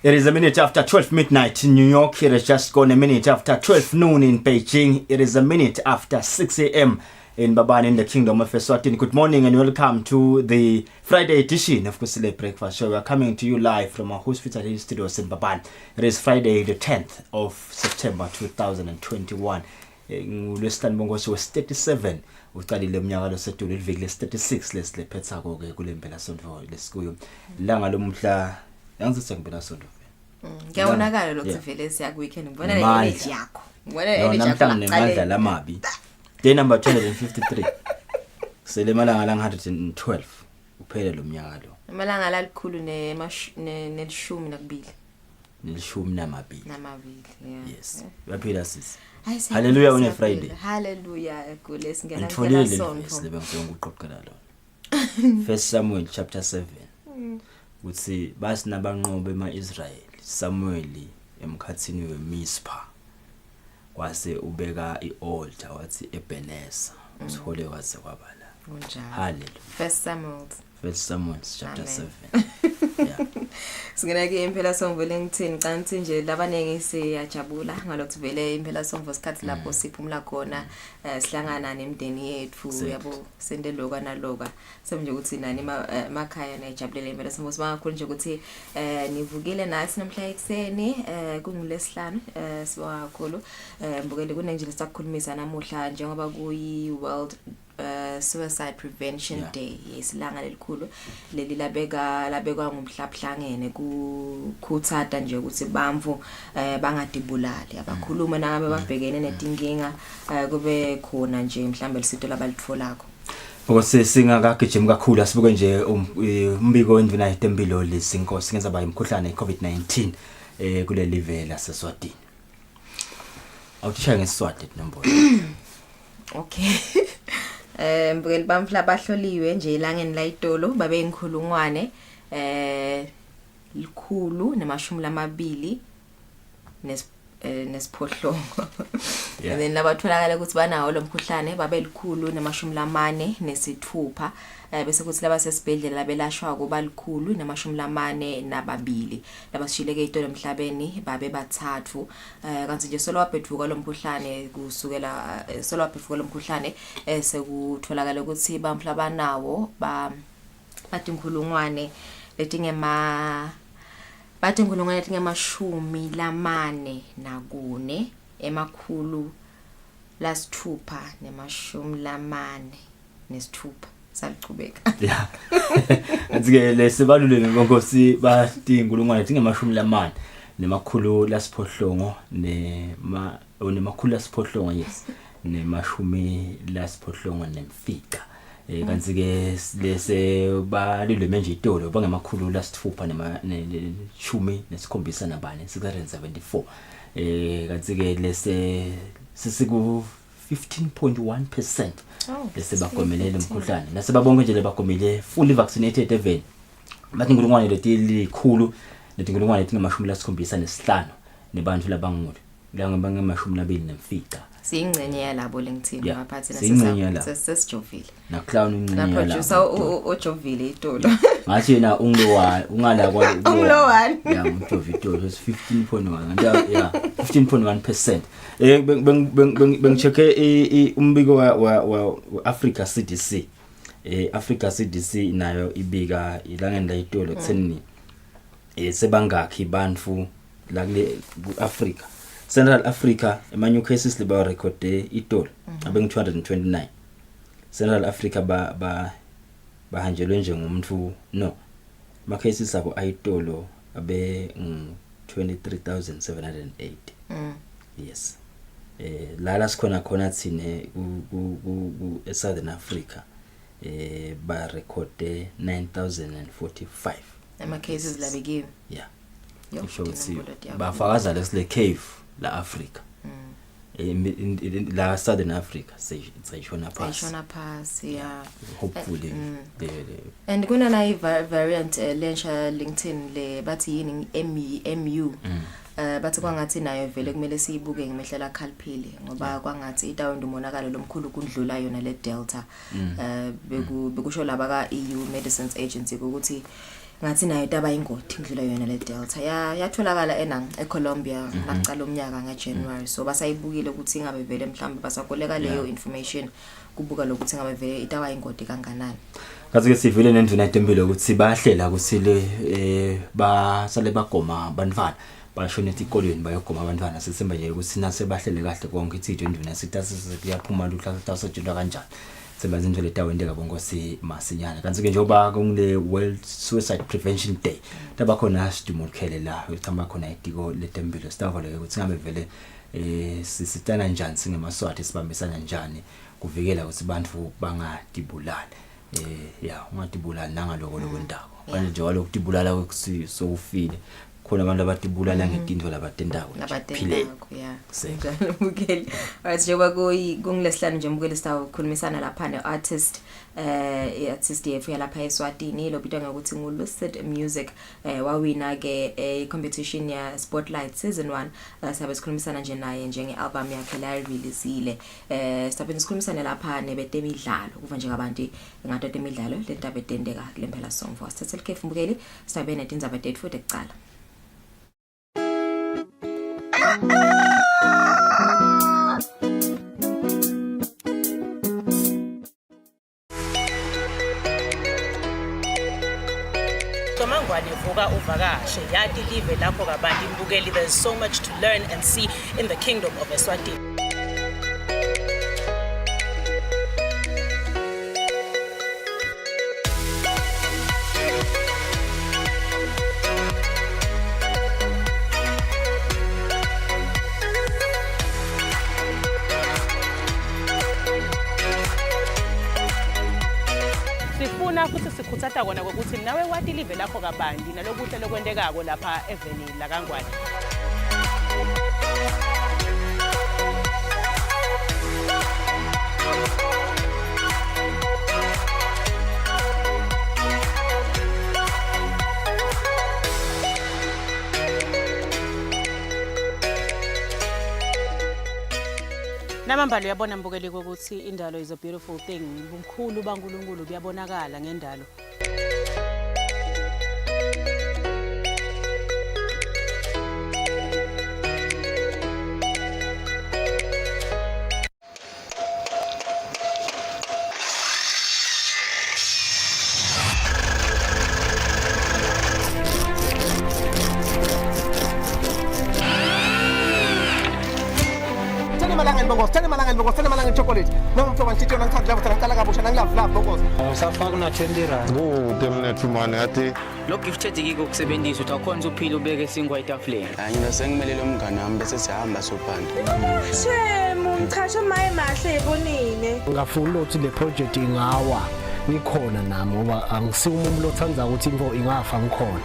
It is a minute after 12 midnight in New York. It has just gone a minute after 12 noon in Beijing. It is a minute after 6 a.m. in Babane in the Kingdom of Eswatini. Good morning and welcome to the Friday edition of Kusile Breakfast Show. We are coming to you live from our hospitality studios in Babane. It is Friday the 10th of September 2021. Ngulwesihlanu bongosi wes-37 uqalile umnyaka lo sethu liviki les-36 lesilephetha ke kule mpela sonto lesikuyo ilanga lomhla yangithi ngibela sonto ngiyawonakala lokho vele siya ku weekend ngibona le energy yakho ngibona energy yakho namandla lamabi day number 253 sele malanga la 112 uphele lo mnyaka lo amalanga la likhulu nelishumi nakubili namabili yes uyaphila sisi hallelujah on a Friday hallelujah kule singena sonto sibe ngokuqoqela lo First Samuel chapter 7 uthi basi nabanqobe ema-Israel Samuel emkhathini weMizpah kwase ubeka i-altar wathi Ebenezer usihole waze kwabala kunjalo hallelujah First Samuel chapter 7 yeah singena ke impela sonto lengithini canthi nje labanenge siyajabula ngalokho vele impela sonto sikhathi lapho siphumula khona sihlangana nemndeni yethu yabo sende loka naloka semnje ukuthi nani emakhaya najabulele impela sonto sibangakhulu nje ukuthi nivukile nathi namhla ekseni kungulesihlanu siba kakhulu mbukele kunenje lesikhulumisa namuhla njengoba kuyi World Suicide Prevention Day yesilanga lelikhulu leli labekwa ngumhlaplangene kukhuthata nje ukuthi bamvu bangadibulali abakhuluma nangabe babhekene netinkinga kube khona nje mhlambe lisito labalitfolako Because singakagijimi kakhulu asibuke nje umbiko wendvuna itempilo lesinkosi ngenza ba imkhuhlane iCovid-19 kule live la Eswatini awuthishaya ngeSiswati nombolo okay mbukeli bamfla bahloliwe nje ilangeni la itolo babe inkhulungwane 120 nesiphohlongo and then labatholakala ukuthi banawo lo mkhuhlane babe 146 bese kuthi laba sesibhedlela labelashwa kuba 142 labasishileke itolo emhlabeni babe bathathu kanti nje solo wabheduka lo mkhuhlane kusukela solo wabheduka lo mkhuhlane sekutholakala ukuthi bamfla banawo bathi inkhulungwane letingema bathi inkhulungwane letingamashumi lamane nakune emakhulu lasithupha nemashumi lamane nesithupha salichubeka yeah azike lesibaluleke bonkosi bathi inkhulungwane letingamashumi lamane nemakhulu lasiphohlongo nemakhulu lasiphohlongo yes nemashumi lasiphohlongo nemfica kanti ke lese balilwe manje itolo bangemakhulu lasithupha neshumi nesikhombisa nabane 674 kanti ke lese sisiku 15.1% lese bagomelele umkhuhlane nasebabonke nje lebagomele fully vaccinated even bathi inkulungwane letilikhulu letinkulungwane letingamashumi lasikhombisa nesihlanu nebantu labangulu langamashumi labili nemfica singcenye yalabo lengithini ngaphathi sesijovile na clown ingcenye yalabo na producer ojovile itolo ngathi yena ungala kwa unglowani yeah ujovitolo 15.1 yeah 15.1% bengicheke umbiko wa Africa CDC Africa CDC nayo ibika ilangeni la itolo kutheni sebangakhi bantu la kule Africa Central Africa new cases liba record itolo abeng 229 Central Africa bahanjelwe njengomuntu no ma cases abo ayitolo abe 23,708 yes la sikhona khona thine ku Southern Africa ba record 9,045 ama cases labekiwe yeah usho ukuthi bafakaza lesile cave la Africa la Southern Africa sayishona pass yeah hopefully and kuna na variant lensha LinkedIn le bathi yini MU bathi kwangathi nayo vele kumele siyibuke ngemehlela khaliphile ngoba kwangathi itawo ndumonakalo lomkhulu kundlula yona le Delta bekusho laba ka EU Medicines Agency ukuthi ngathi nayo taba ingoti ngidlula yona le Delta yatholakala eColombia naqala umnyaka ngaJanuary so basayibukile ukuthi ingabe vele mhlawumbe basakoleka leyo information kubuka lokuthi ngabe vele itawa ingoti kanganani kaze ke sivile nenduna etempilo ukuthi bahlela kusile basale bagoma abantwana bashona etikolweni bayogoma abantwana sisemba nje ukuthi nase bahlele kahle konke ithitho enduna sitase kuyaphuma luhlasetshenzwa kanjani sebenza indlela etawende kabongosi masinyana kanti ke njengoba kungile World Suicide Prevention Day taba khona sidimo likhele la uthamba khona idiko letempilo sitavaleke ukuthi ngabe vele sisitana njani singemaswati sibambisana njani kuvikela ukuthi abantu bangadibulali ungadibulali nangaloko lokwendako manje nje walokudibulala soufile khona abantu abatibulala ngetinto labatendako phile njalo mukeli right njengoba kungilesihlanu nje mukeli sitawukhulumisana lapha neartist artist yefika lapha Eswatini lobitwa ngokuthi nguLucid Music wawina ke competition ya Spotlight season 1 sabe sikhulumisana nje naye njengealbum yakhe la releaseile sabe sikhulumisana lapha nebetemidlalo kuva nje abantu ngato temidlalo lentaba etendeka kulempela song for sithathe ikhefu mukeli sabe netindzaba date futhi ekucala Mangwani vuka uvakashe yati live lapho kabantu imbukeli there's so much to learn and see in the kingdom of Eswatini. Sifuna futhi sikhuthaza kona ukuthi nawe wati live lapho kabandi nalokuhle lokwendekako lapha eveni la Kangwane. Namambalo uyabona mbukeli ukuthi indalo is a beautiful thing. Ubumkhulu baNkulunkulu kuyabonakala ngendalo. Tani malanga chocolate. No mtu wanchicho na ngithatha lapho ngicala kabusha nangilava bokos. Usafaka na 20 rand. Temnet manje athi lo gift ediki kokusebenzisa utakhonza uphila ubeke singwa etafuleni. Mina sengimelele umngane wami bese sihamba sophanda. Shemu ngichasha maye mahle ebonile. Ngafuna ukuthi le project ingawa ngikhona nami ngoba angisiwe umuntu othandza ukuthi info ingafa ngikhona.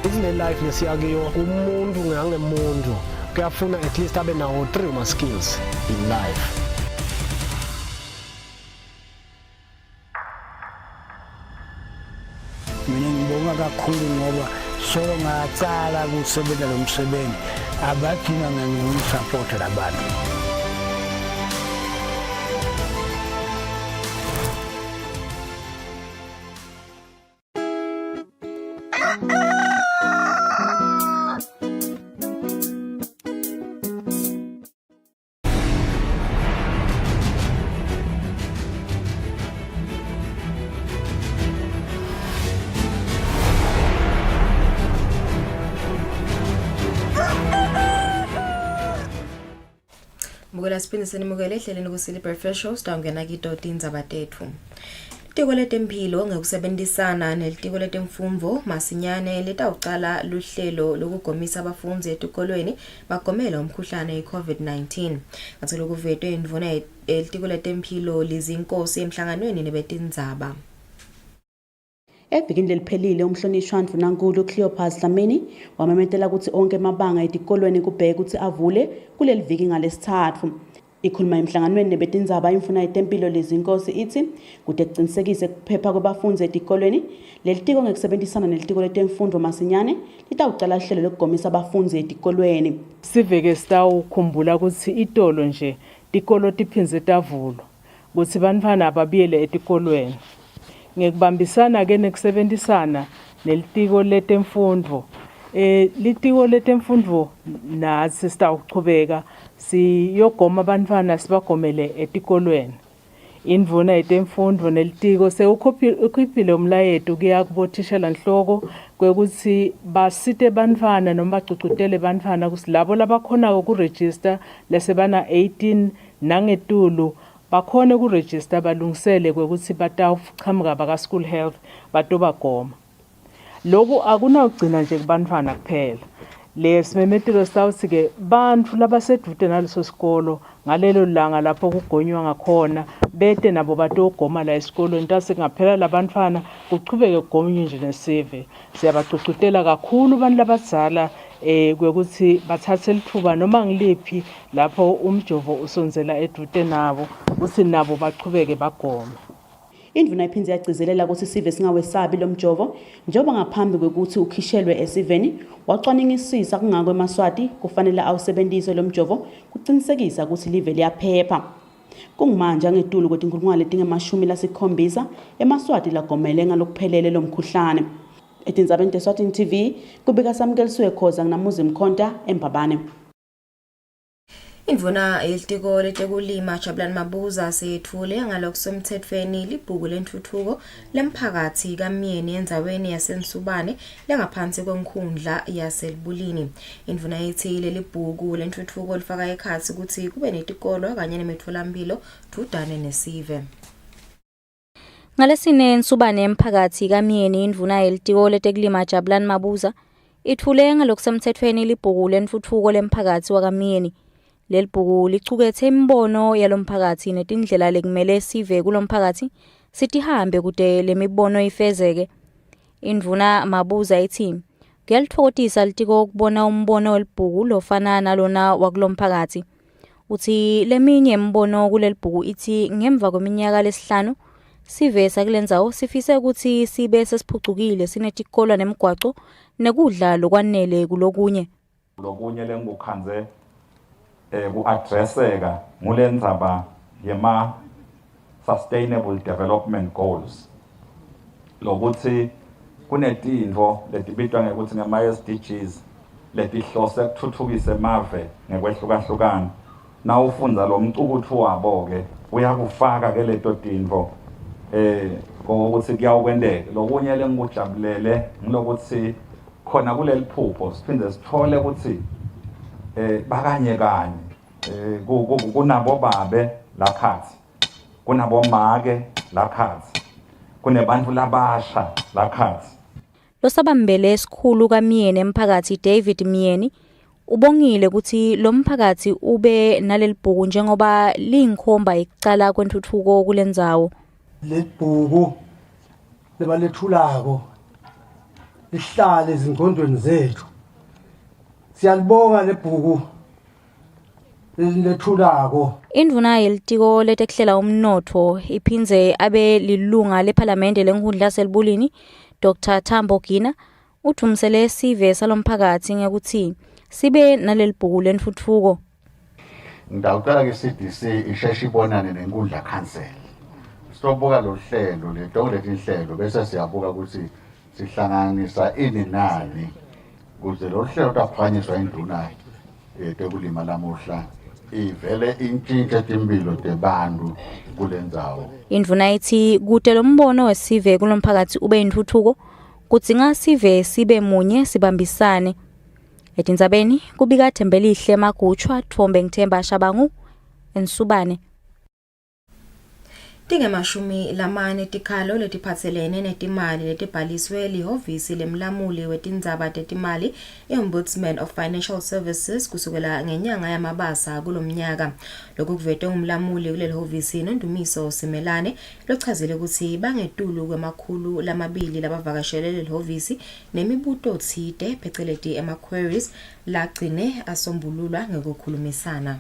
Isine life lesiyakiyo umuntu ngangemuntu kuyafuna at least abe nawo 3 ma skills in life. Mina ngibonga kakhulu ngoba so ngatsala kusebenza lo msebenzi abathina ngisupport labantu. Mukela siphindiseni mukela ehleleni Kusile Breakfast Show sitawungena kitoti indzaba tethu. Itiko letempilo ngekusebenzisana nelitiko letemfundvo masinyane litawucala luhlelo lokugomisa abafundzi etikolweni bagomela umkhuhlane iCovid-19. Ngathi lokuvetwe indvuna elitiko letempilo lizinkosi emhlanganweni nebetindzaba. Ebhekini leliphelile umhlonishwa Mvunankulu Cleopas Dlamini wamemetela ukuthi onke amabanga etikolweni kubheka ukuthi avule kuleli viki ngalesithathu. Ikhuluma emhlanganweni nebetindzaba imfuna yetempilo lezinkosi ithi kude kuqinisekise kuphepha kwabafundi etikolweni leli tiko ngekusebenzisana nelitiko letemfundo masinyane litawucala ihlelo lokugomisa abafundi etikolweni. Siveke sitawukhumbula ukuthi itolo nje tikolo tiphinze tavulwa ukuthi bantwana ababiyele etikolweni. Ngekubambisana ke nekusebenzisana nelitiko letemfundo litiko letemfundo nathi sitawuchubeka siyogoma abantwana sibagomele etikolweni. Indvuna yetemfundo nelitiko sekukhiphile umlayeto kuya kubothishela nhloko kwekuthi basite bantwana noma bagcugcutele bantwana ukuthi labo labakhona ukuregister lesebana 18 nangetulu bakhona ukuregister balungisele kwekuthi batawuchamuka baka school health batobagoma. Lokhu akunawugcina nje kubantwana kuphela. Lesimemetelo sawuthi ke bantfu labasedute naleso sikolo ngalelo langa lapho kugonywa ngakhona bete nabo batogoma la esikolweni ntase ngaphela labantwana kuchubeke kugonywe nje nesive. Siyabagcugcutela kakhulu abantu labadzala kwekuthi bathathe lithuba noma ngiliphi lapho umjovo usonzela edute nabo uthi nabo bachubeke bagoma. Indvuna iphindze yagcizelela ukuthi isive singawesabi lo mjovo njengoba ngaphambi kwekuthi ukhishelwe esiveni wacwaningisisa kungako eMaswati kufanele awusebenzise lo mjovo kuqinisekisa ukuthi live liyaphepha. Kungumanje ngetulu kwetinkulungwane letinge-70 eMaswati lagomele ngalokuphelele lo mkhuhlane. Etindzabeni teSwatini TV kubika Samkeliswe Khoza nginamuzi Mkhonta eMbabane. Indvuna yelitiko letekulima Jabulani Mabuza sethule ngalokusemthethweni libhuku lentuthuko lemphakathi kaMyeni endzaweni yaseNsubane lengaphansi kwenkhundla yaseLbulini. Indvuna yethi leli bhuku lentuthuko lifaka ekhatsi ukuthi kube netikolo kanye nemitfolampilo dudane nesive. Ngalesine Nsubane emphakathi kaMyeni indvuna yelitiko letekulima Jabulani Mabuza ithule ngalokusemthethweni libhuku lentuthuko lemphakathi wakaMyeni. Leli bhuku licukethe imibono yalomphakathi netindlela lekumele sive kulomphakathi sitihambe kude lemibono ifezeke. Indvuna Mabuza ithi kuyalithokozisa litiko ukubona umbono welibhuku lofana nalona wakulomphakathi. Uthi leminye imibono kuleli bhuku ithi ngemva kweminyaka lesihlanu sive sakulendzawo sifise ukuthi sibe sesiphucukile sinetikolo nemigwaco nekudla lokwanele kulokunye. Lokunye lengukhanze ku-addresseka ngulendzaba yema sustainable development goals lokuthi kunetintfo letibitwa ngekuthi ngema-SDGs letihlose kuthuthukisa emave ngekwehlukahlukana. Nawufundza lo mcukuthu wabo-ke uyakufaka ke leto tintfo kokuthi kuyawukwendeka. Lokunye lengikujabulele ngilokuthi khona kuleli phupho siphinde sithole ukuthi bakanye kanye kunabo babe lakhathi kunabo make lakhathi kunebantu labasha lakhathi. Losabambele esikhulu kaMyeni emphakathi David Myeni ubongile ukuthi lo mphakathi ube naleli bhuku njengoba lingkhomba ikucala kwentuthuko kulendzawo. Lebhuku lebalethulako lihlale ezingqondweni zethu. Siyalibonga lebhuku lethulako. Indvuna yelitiko letekuhlela umnotho iphindze abe lilunga lePhalamende lenkhundla yaseLbulini Dr. Thambo Gina uthumsele sive salomphakathi ngekuthi sibe naleli bhuku lentuthuko. Ngidawucela ke CDC isheshe ibonane nenkundla council. Sizobuka lo hlelo letonke letinhlelo bese siyabuka ukuthi sihlanganisa ini nani kuze lo hlelo taphwanyiswa induna yetekulima lamuhla ivele intshintshe timpilo tebantu kulendzawo. Indvuna ithi kude lo mbono wesive kulomphakathi ube intuthuko kudzinga sive sibe munye sibambisane. Etindzabeni kubika Thembelihle Magutshwa Thombe Ngithemba Shabangu eNsubane. Tingemashumi lamane tikhalo letiphatselene netimali letibhaliswe lihhovisi lemlamuli wetindzaba tetimali i-Ombudsman of Financial Services kusukela ngenyanga yamabasa kulomnyaka. Lokhu kuvetwe umlamuli kuleli hhovisi Nondumiso Simelane lochazile ukuthi bangetulu kwemakhulu lamabili labavakashele leli hhovisi nemibuto otsite pheceleti ama-queries lagcine asombululwa ngekukhulumisana.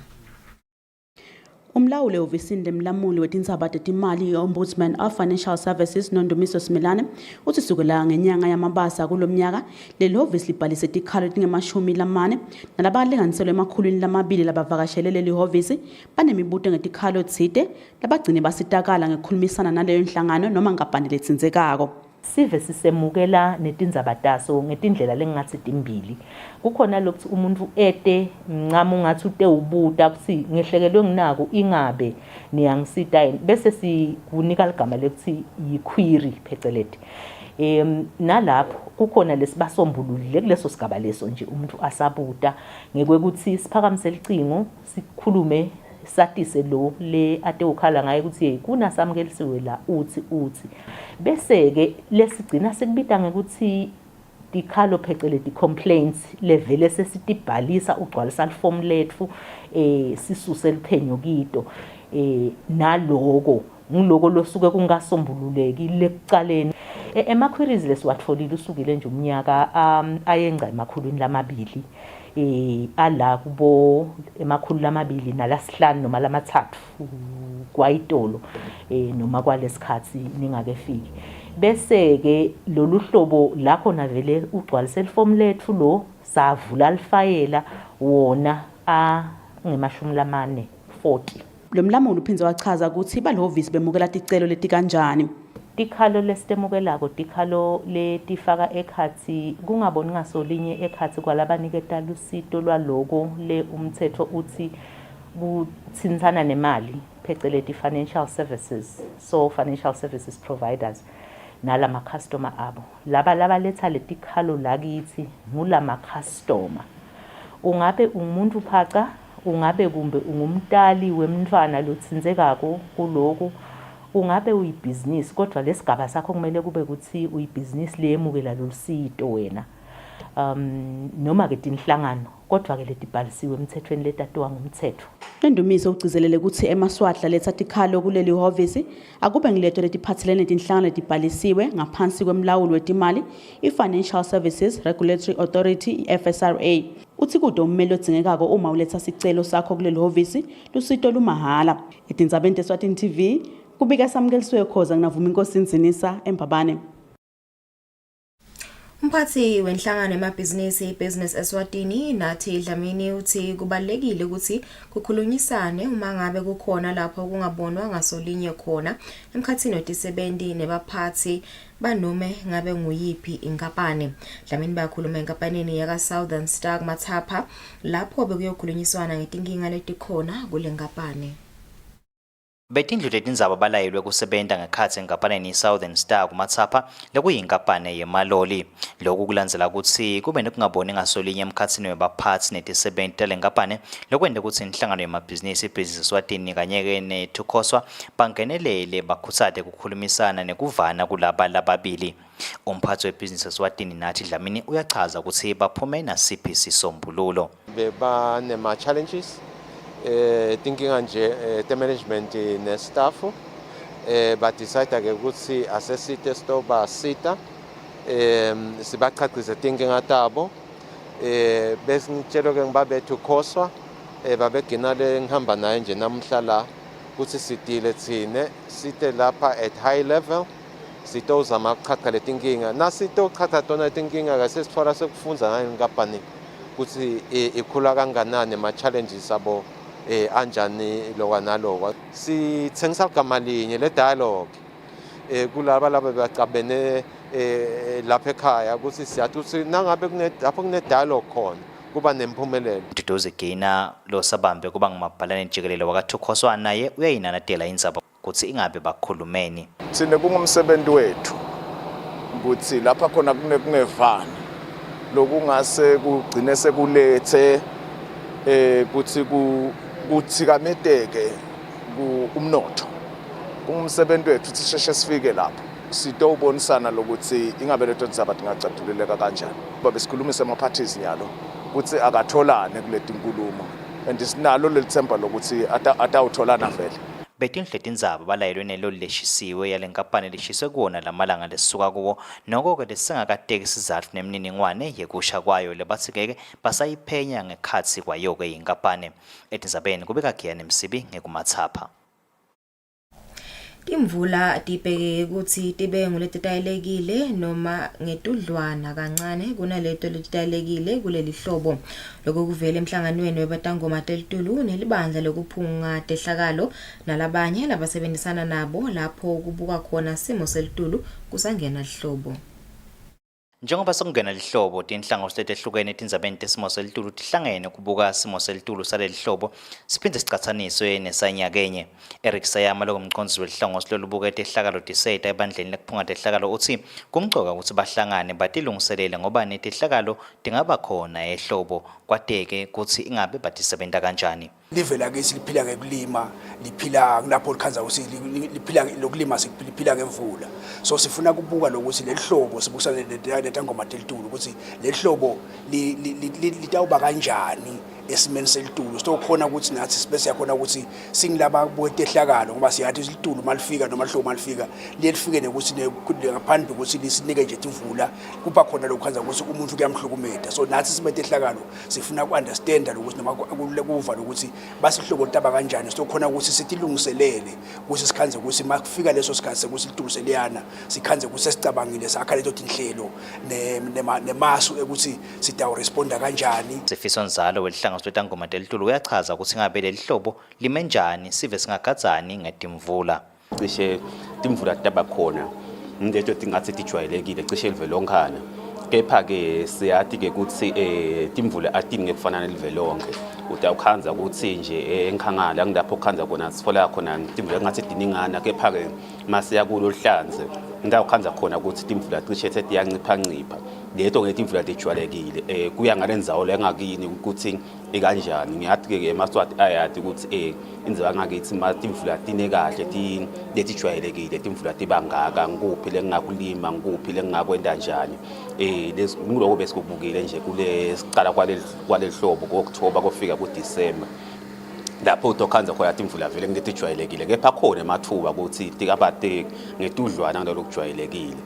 Umlawuli ehhovisini lemlamuli wetindzaba tetimali i-Ombudsman of Financial Services Nondumiso Smilane uthi sukela ngenyanga yamabasa kulomnyaka leli hhovisi libhalise tikhalo letingamashumi nalabalinganiselwe emakhulwini lamabili labavakashele leli hhovisi banemibuto ngetikhalo tsite labagcine basitakala ngekukhulumisana naleyo nhlangano noma ngaphandle letsindzekako. Sive sisemukela netindzaba taso ngetindlela lengathi timbili. Kukhona lokuthi umuntu ete mncamo ungathi ute ubuta kuthi ngehlekelwe nginako ingabe niyangisita yini bese sikunika ligama lekuthi yiquery phecelezi. Nalapho kukhona lesibasombululile kuleso sigaba leso nje umuntu asabuta ngekwekuthi siphakamise licingo sikhulume satise lo le ate ukhala ngaye ukuthi kunasamkelisiwe la uthi bese ke lesigcina sekubita ngekuthi dikhalo phecelezi complaints level sesitibhalisa ugcwalisa liform lethu sisuse liphenyo kito naloko ngiloko losuke kungasombululeki lekucaleni ema queries lesiwatfolile usukile nje umnyaka ayenga emakhulwini lamabili ala kubo emakhulu lamabili nalasihlanu noma lamathathu kwayitolo noma kwalesikhathi ningakefiki bese ke lolu hlobo lakho navele ugcwalise iform lethu lo savula alifayela wona ngemashumi lamane 40. Lo mlamuli uphinze wachaza ukuthi balohhovisi bemukela ticelo leti kanjani. Tikhalo lesitemukelako tikhalo letifaka ekhathi kungaboni ngasolinye ekhathi kwalabaniketa lusito lwaloko le umthetho uthi kuthintsana nemali phecelezi financial services financial services providers nalama customer abo laba letha letikhalo lakithi ngulama customer ungabe umuntu phaca ungabe kumbe ungumtali wemntwana lotsinzekako kuloko ungabe uyibusiness kodwa lesigaba sakho kumele kube ukuthi uyibusiness leyemukela lolusito wena noma ke tinhlangano kodwa ke letibhalisiwe emthethweni letatiwa ngumthetho. Nondumiso ugcizelele ukuthi emaswahla letha tikhalo kuleli hhovisi akube ngileto letiphathelene netinhlangano letibhalisiwe ngaphansi kwemlawuli wetimali i-Financial Services Regulatory Authority i-FSRA. Uthi kude ummeli odzingekako uma uletha sicelo sakho kuleli hhovisi lusito lumahala. Etindzabeni teSwatini TV kubika samkelisiwe khoza nginavuma inkosi Nzinisa eMbabane. Umphathi wenhlangano yamabhizinisi Business Eswatini nathi Dlamini uthi kubalekile ukuthi kukhulunyisane uma ngabe kukhona lapho kungabonwa ngasolinye khona emkhathini wetisebenti nebaphathi banome ngabe nguyiphi inkampani. Dlamini bayakhuluma enkampanini yaka Southern Star Mathapha lapho bekuyokhulunyiswana ngetinkinga letikhona kule nkampani. Betindlu letindzaba balayelwe kusebenta ngekhatsi enkampanini Southern Star kuMathapha lekuyinkampani yemaloli. Lokhu kulandzela ukuthi kube nekungaboni ngasolinye emkhatsini webaphatsi netisebenti talenkampani lokwente ukuthi inhlangano yamabhizinisi Business Eswatini kanye-ke neThukoswa bangenelele bakhutsate kukhulumisana nekuvana kulaba lababili. Umphathi weBusiness Eswatini nathi Dlamini uyachaza ukuthi baphume nasiphi isisombululo. Bebanema challenges tinkinga nje the management ne staff ba decide ke ukuthi asesite stoba sita sibachachisa tinkinga tabo bese ngitshelo ke ngibabe Thukoswa babegina le ngihamba naye nje namhla la ukuthi sidile thine site lapha at high level sitozama ukuchacha le tinkinga nasito chacha tona tinkinga ke sesifora sekufunza ngayo inkampani ukuthi ikhula kanganani ma challenges abo anjani lokwa nalokwa sithengisa igama linye le dialogue kulaba laba bacabene lapha ekhaya ukuthi siyathi ukuthi nangabe lapho kune dialogue khona kuba nemphumelelo. Duduze Gina lo sabambe kuba ngumabhalane jikelele wakaThukoswa naye uyayinanatela indzaba ukuthi ingabe bakhulumeni. Sine kungumsebenzi wethu ukuthi lapha khona kungevani lokungase kugcine sekulethe kuthi kuthikameteke umnotho. Kungumsebenzi wethu ukuthi sisheshe sifike lapho sitobonisana lokuthi ingabe leto ndzaba tingacatululeka kanjani. Babe sikhulumise ama parties nyalo ukuthi akatholane kuleti nkulumo and sinalo lelithemba lokuthi atawutholana vele. betinhle tindzaba balayelwe neloli leshisiwe yalenkampani leshiswe kuwona lamalanga lesuka kuwo noko-ke lesingakateki sizatfu nemininingwane yekusha kwayo lebatsi-ke basayiphenya ngekhatsi kwayo-ke yinkampani etindzabeni kubeka Giyane Msibi ngekumatsapha. Imvula tibheke ukuthi tibe nguletitayelekile noma ngetudlwana kancane kunaleto letitayelekile kuleli hlobo lokho kuvela emhlanganweni webatangoma telitulu nelibandla lokuphunga tehlakalo nalabanye labasebenzisana nabo lapho kubuka khona simo selitulu kusangena lihlobo. Njengoba sokungena lihlobo tinhlangothi letehlukene etindzabeni tesimo selitulu tihlangene kubuka simo selitulu saleli hlobo siphindze sicatsaniswe nesanyakenye. Eric Sayama longumcondzisi welihlangothi lolubuka tehlakalo tiseta ebandleni lekuphunga tehlakalo uthi kumcoka ukuthi bahlangane batilungiselele ngoba netehlakalo tingaba khona ehlobo kwateke ukuthi ingabe batisebenta kanjani. Live lakisi liphila ngekulima liphila lapho likhanza ukuthi liphila lokulima liphila ngemvula so sifuna kubuka lokuthi lelihlobo sibusana letangoma telitulu ukuthi lelihlobo litawuba kanjani esimeni selitulu so khona ukuthi nathi sibese yakhona ukuthi singilaba botehlakalo ngoba siyathi ilitulu malifika noma lihlobo malifika liyefike nekuthi ngaphandle ukuthi lisinike nje imvula kuba khona lokukhanza ukuthi umuntu kuyamhlukumeza so nathi sibetehlakalo sifuna uunderstand ukuthi noma kuva ukuthi basihlobo litaba kanjani so khona ukuthi sitilungiselele ukuthi sikhanze ukuthi makufika leso sikhathi ukuthi lituluseleyana sikhanze ukuthi sicabangile sakha lezo tinhlelo nemasu ukuthi sitawu responda kanjani. Sifiso Nzalo welihlangothi letangoma telitulu uyachaza ukuthi ngabe leli hlobo lime njani sive singagadzani ngetimvula. Cishe timvula taba khona ndeto tingathi tijwayelekile cishe livelonkhana kepha-ke siyathi-ke ukuthi timvula atini ngekufana nelivelonke utawukhanza ukuthi nje enkhangala ngilapho kukhanza khona sitfola khona timvula engathi tiningana kepha-ke masiya kulo hlanze ngawukhanza khona ukuthi timvula cishe setiyancipha leto ngetimvula tijwayelekile kuya ngale ndzawo lengakini ukuthi ikanjani ngiyathi-ke emaswati ayathi ukuthi indzaba ngakithi timvula tine kahle letijwayelekile timvula tibangaka ngikuphi lengingakulima ngikuphi lengingakwenda njani ngiloko besikubukile nje kule siqala kwaleli hlobo ku-October kufika ku-December lapho utokhanza khona timvula vele ngetijwayelekile kepha khona emathuba ukuthi tikabate ngetudlwana ngalokujwayelekile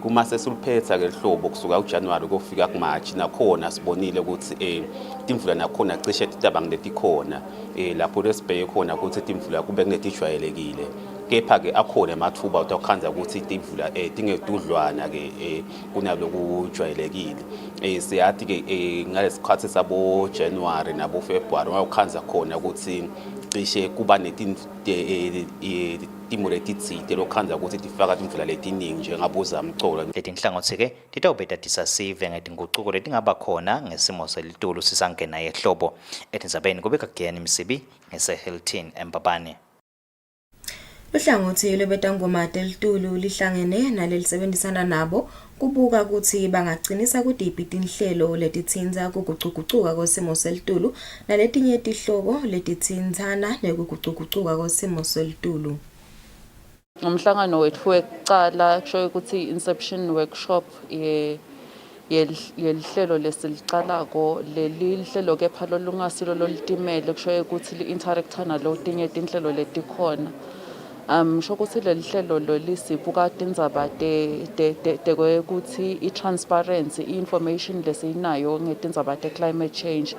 kuma sesuliphetha ke lihlobo kusuka uJanuary kufika kuMarch nakhona sibonile ukuthi timvula nakhona cishe titabang letikhona lapho lesibheke khona ukuthi timvula kube kunetijwayelekile kepha ke akhona emathuba utokhanza ukuthi timvula tingetudlwana ke kunalokujwayelekile siyathi ke ngalesikhathi sabo January nabo February wakhanza khona ukuthi cishe kuba timo letitsite lokhanza ukuthi tifaka timvula letiningi njengabuza mcolo letinhlangothi-ke titawubeta tisasive ngetingucuko letingaba khona ngesimo selitulu sisangena yehlobo etindzabeni kubeka Giyane Msibi ngeseHilton eMbabane. Uhlangothi lwebetangoma telitulu lihlangene nalelisebenzisana nabo kubuka ukuthi bangagcinisa kudiphi tinhlelo letitsinza kugucugucuka kwesimo selitulu naletinye tihlobo letitsinzana nekugucugucuka kwesimo selitulu. Umhlangano wethu wekucala kusho ukuthi inception workshop yelihlelo lesilicalako leli lihlelo kepha lolungasilo lolitimele kusho ukuthi li-interacta nalotinye tinhlelo letikhona. Sho ukuthi leli hlelo lolisibuka tindzaba ukuthi i-transparency i-information lesinayo ngetindzaba te-climate change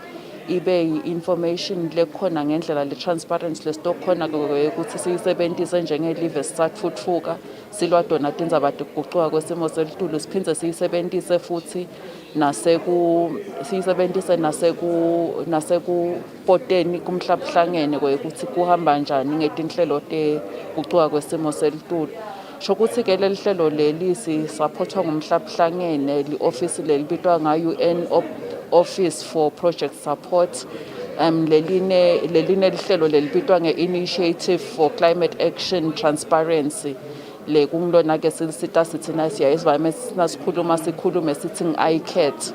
ibe i-information lekhona ngendlela le-transparency lesitokhona ukuthi siyisebentise njengelive sisatfutfuka silwa tona tindzaba tekugucuka kwesimo selitulu siphindze siyisebentise futhi nasekupoteni kumhlabuhlangene ukuthi kuhamba njani ngetinhlelo tekugucuka kwesimo selitulu. Sho ukuthi ke leli hlelo leli sisupportwa ngumhlabuhlangene li-office lelibitwa nga-UN Office for Project Support leline lihlelo lelibitwa nge-Initiative for Climate Action Transparency le kungilona ke silisita sithi nasiyayizivame sikhulume sithi ngi-ICAT.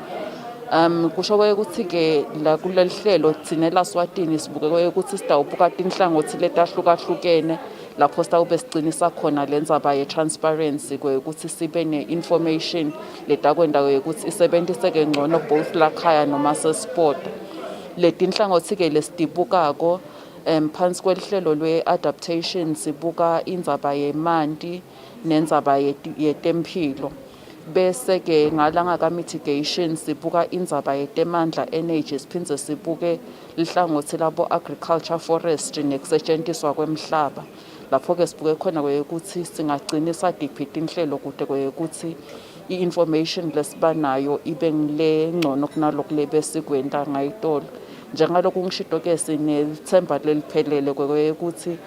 Kusho ukuthi ke la kuleli hlelo thina eSwatini sibuke ukuthi sitawubuka tinhlangothi letahlukahlukene lapho sitawube sicinisa khona lenzaba ye-transparency ukuthi sibe ne-information letakwenda ukuthi isebenziseke ngcono both lakhaya noma sesport. Letinhlangothi ke lesitibukako phansi kwelihlelo lwe-adaptation sibuka indzaba yemanti nendzaba yetempilo. Bese-ke ngalanga ka-mitigation sibuka indzaba yetemandla energy, siphindze sibuke lihlangothi labo agriculture forestry nekusetjentiswa kwemhlaba. Lapho-ke sibuke khona kwekuthi singagcinisa diphi tinhlelo kude kwekuthi i-information lesibanayo ibe ngile ngcono kunaloku lebesikwenza ngayitolo. Njengalokhu ngishito-ke sinethemba leliphelele kwekuthi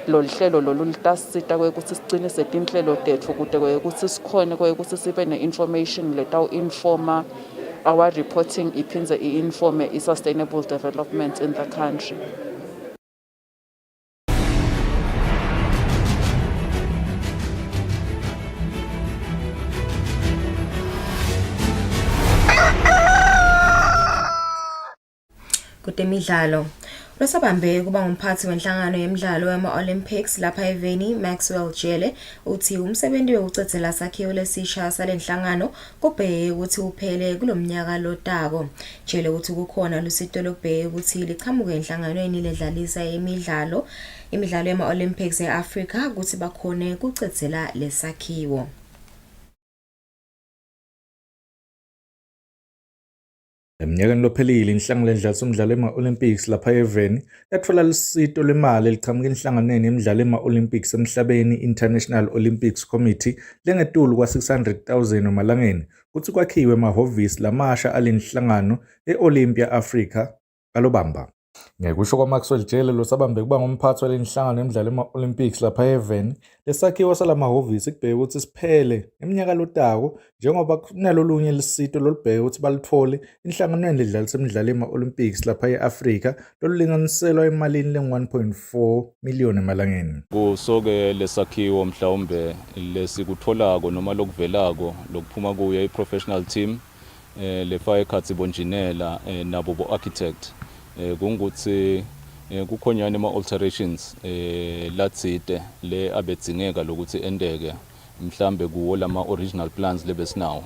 lolu hlelo lolu litasisita kwekuthi sicinise tinhlelo tetfu kude kwekuthi sikhone kwekuthi sibe ne-information letawu-informa our reporting iphindze i-informe i-sustainable development in the country. Kutemidlalo losabambe kuba ngumphathi wenhlangano yemidlalo yama-Olympics lapha eVeni Maxwell Jele uthi umsebenzi wokucedzela sakhiwo lesisha salenhlangano kubheke ukuthi uphele kulomnyaka lotako. Jele uthi kukhona lusito lokubheka ukuthi lichamuke enhlanganweni ledlalisa imidlalo yama-Olympics eAfrika ukuthi bakhone kucedzela lesakhiwo. Eminyakeni lophelile inhlangano ledlalisa umdlalo ema-Olympics lapha eVeni yathola lusito lwemali eliqhamuka enhlanganweni yemidlalo ema-Olympics emhlabeni International Olympics Committee lengetulu kwa-600,000 emalangeni kuthi kwakhiwe amahhovisi lamasha alenhlangano e-Olympia Africa kalobamba. Ngekusho kwa-Maxwell Jele losabambe kuba ngumphathi walenhlangano yemidlalo ema-Olympics lapha eVeni, lesakhiwo salamahhovisi kubheke ukuthi siphele eminyaka lotako njengoba kunalolunye lusito lolubheke ukuthi balithole inhlanganweni ledlalisa imidlalo ema-Olympics lapha e-Afrika lolulinganiselwa emalini le-1.4 million emalangeni. Kusoke lesakhiwo mhlawumbe lesikutholako noma lokuvelako lokuphuma kuye i-professional team lefaka ekhatsi bonjinela nabo bo-architect kungukuthi kukhonyana ama-alterations latsite le abedzingeka lokuthi endeke mhlambe kuwo lama-original plans lebesinawo.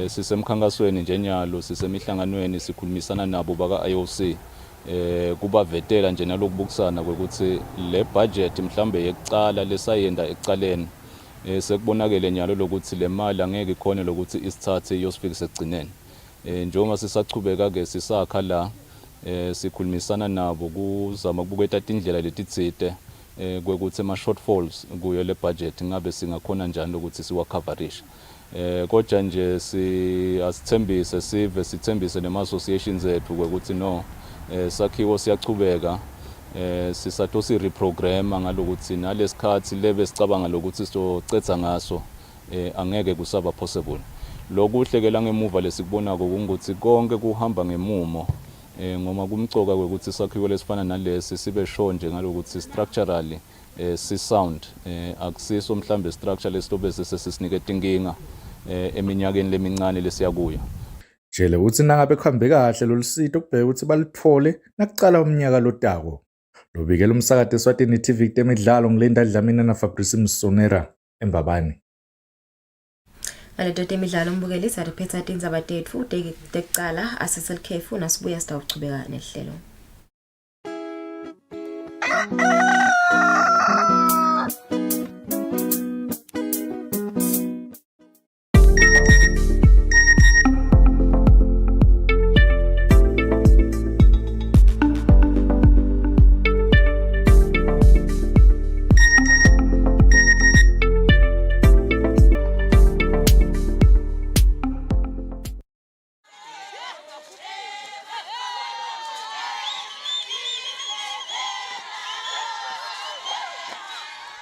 Sisemkhankasweni njenyalo sisemihlanganweni sikhulumisana nabo baka-IOC kubavetela nje nalokubukisana kwekuthi le budget mhlambe yekucala lesayenda ekucaleni sekubonakele nyalo lokuthi le mali angeke ikhone lokuthi isithathe iyosifika sekugcineni. Njengoba sisachubeka-ke sisakha la sikhulumisana nabo kuzama ukubuketa indlela letitsite kwekuthi ama-shortfalls kuyo le budget ngabe singakhona njani ukuthi siwakhoverishe. Kodwa nje asithembise sive sithembise nema-associations ethu kwekuthi no sakhiwo siyachubeka sisato si-reprograma ngalokuthi nalesikhathi lebe sicabanga lokuthi socedza ngaso angeke kusaba possible. Lokuhlekela ngemuva lesikubonako kungukuthi konke kuhamba ngemumo ngoma kumcoka kwekuthi sakhiwo lesifana nalesi sibe sure nje ngalokuthi structurally si-sound akusiso mhlambe structure lesitobe sesisinike tinkinga eminyakeni lemincane lesiyakuya. Jele uthi nangabe kuhambe kahle lolusito kubheka ukuthi balithole nakucala umnyaka lotako. Lobikela umsakade Eswatini TV kutemidlalo ngilinda Dlamini na Fabrice Msonera eMbabane. Ngaleto temidlalo umbukeli sariphetha tindzaba tetfu tekucala asiselkhefu nasibuya sitawuchubeka nehlelo.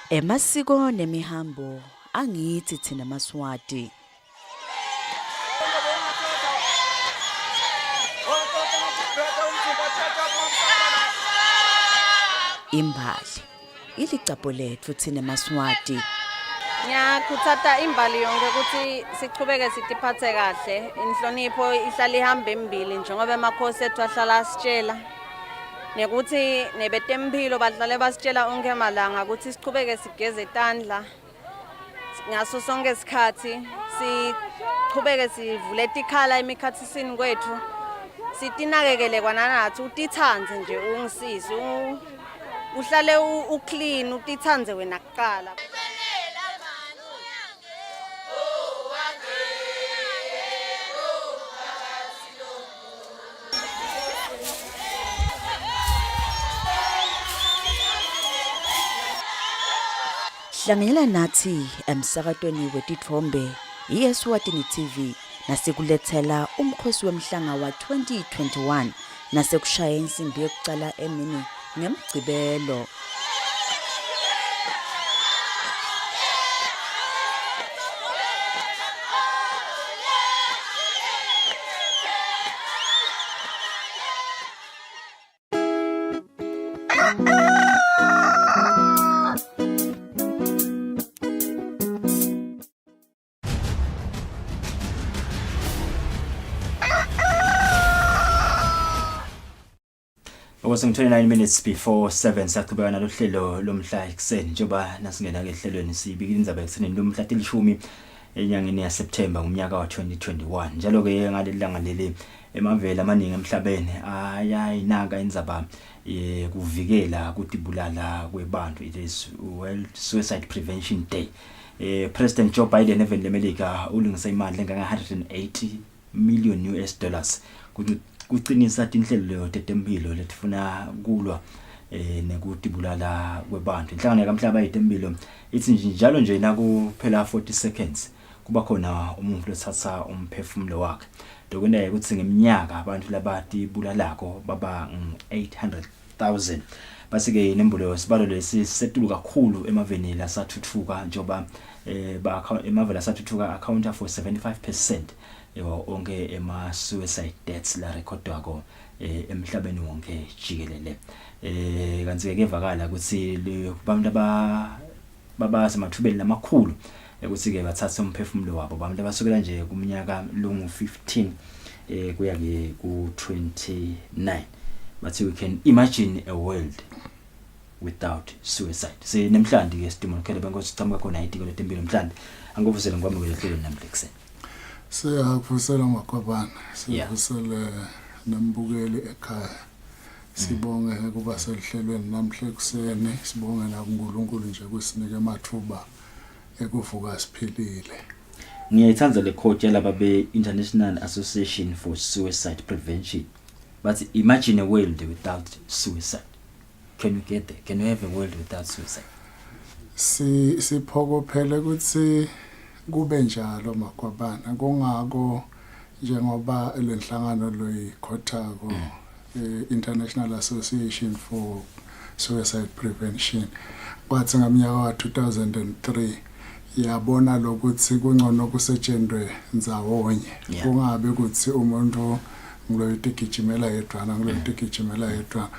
Emasiko nemihambo angithi thina maSwati. Imbali ilicapho lethu thina maSwati. Ngiyakhuthata imbali yonke ukuthi sichubeke sitiphathe kahle, inhlonipho ihlala ihamba embili njengoba emakhosi ethu ahlala asitshela. Nekuthi nebetempilo badlale basitshela onke amalanga ukuthi sichubeke sigeze itandla ngaso sonke isikhathi, sichubeke sivule tikhala emikhathisini kwethu, sitinakekele kwananathi utithandze nje ungisisi uhlale uclean utithandze wena kuqala. Hlanganyela nathi emsakatweni wetithombe iEswatini TV nasikulethela umkhosi wemhlanga wa 2021 nasekushaya insimbi yokucala emini ngemgcibelo. Was 29 minutes before 7 saqhubeka nalohlelo lomhla ekseni njoba nasingena ke ehlelweni sibikile indzaba ekseni lomhla 10 enyangeni ya September ngomnyaka wa 2021 njalo ke ngalelanga leli emavela amaningi emhlabeni ayayinaka indzaba kuvikela kutibulala kwebantu. It is World Suicide Prevention Day. President Joe Biden even leMelika ulungisa imali enganga $180 million kuqinisa tinhlelo tetempilo letifuna kulwa nekutibulala kwebantu. Inhlangano kaMhlaba yetempilo ithi njalo nje nakuphela 40 seconds kuba khona umuntu lothatha umphefumulo wakhe. Dokwenda ukuthi ngeminyaka abantu labatibulalako baba 800,000. Base ke inembulo sibalo lesi setulu kakhulu emaveni lasathuthuka njoba emaveni lasathuthuka accounta for 75% onke ema suicide deaths la recordwako emhlabeni wonke jikelele. Kanti ke evakala ukuthi abantu baba semathubeni lamakhulu ukuthi ke bathatha umphefumulo wabo abantu abasukela nje kuminyaka lungu 15 kuya ke ku 29. But we can imagine a world without suicide. Nemhlandi ke sidimo khele benkosi thamka khona idiko letempilo mhlandi anguvusela ngwamukele hlelo namhlanje. Siyavusela makwabana, siyavusela nambukeli ekhaya. Sibonge kuba selihlelweni namhla ekseni, sibonge na kuNkulunkulu nje kusinike amathuba ekuvuka siphilile. Ngiyayithanda le quote yalaba be International Association for Suicide Prevention. But imagine a world without suicide. Can you get there? Can you have a world without suicide? Siphokophele ukuthi kube njalo makwabana kungako njengoba lenhlangano loyikhothako International Association for Suicide Prevention kwathi ngamnyaka wa 2003 yabona lokuthi kungcono kusetshenzwe ndzawonye kungabe ukuthi umuntu ngiloyitigijimela yedwana ngiloyitigijimela yedwana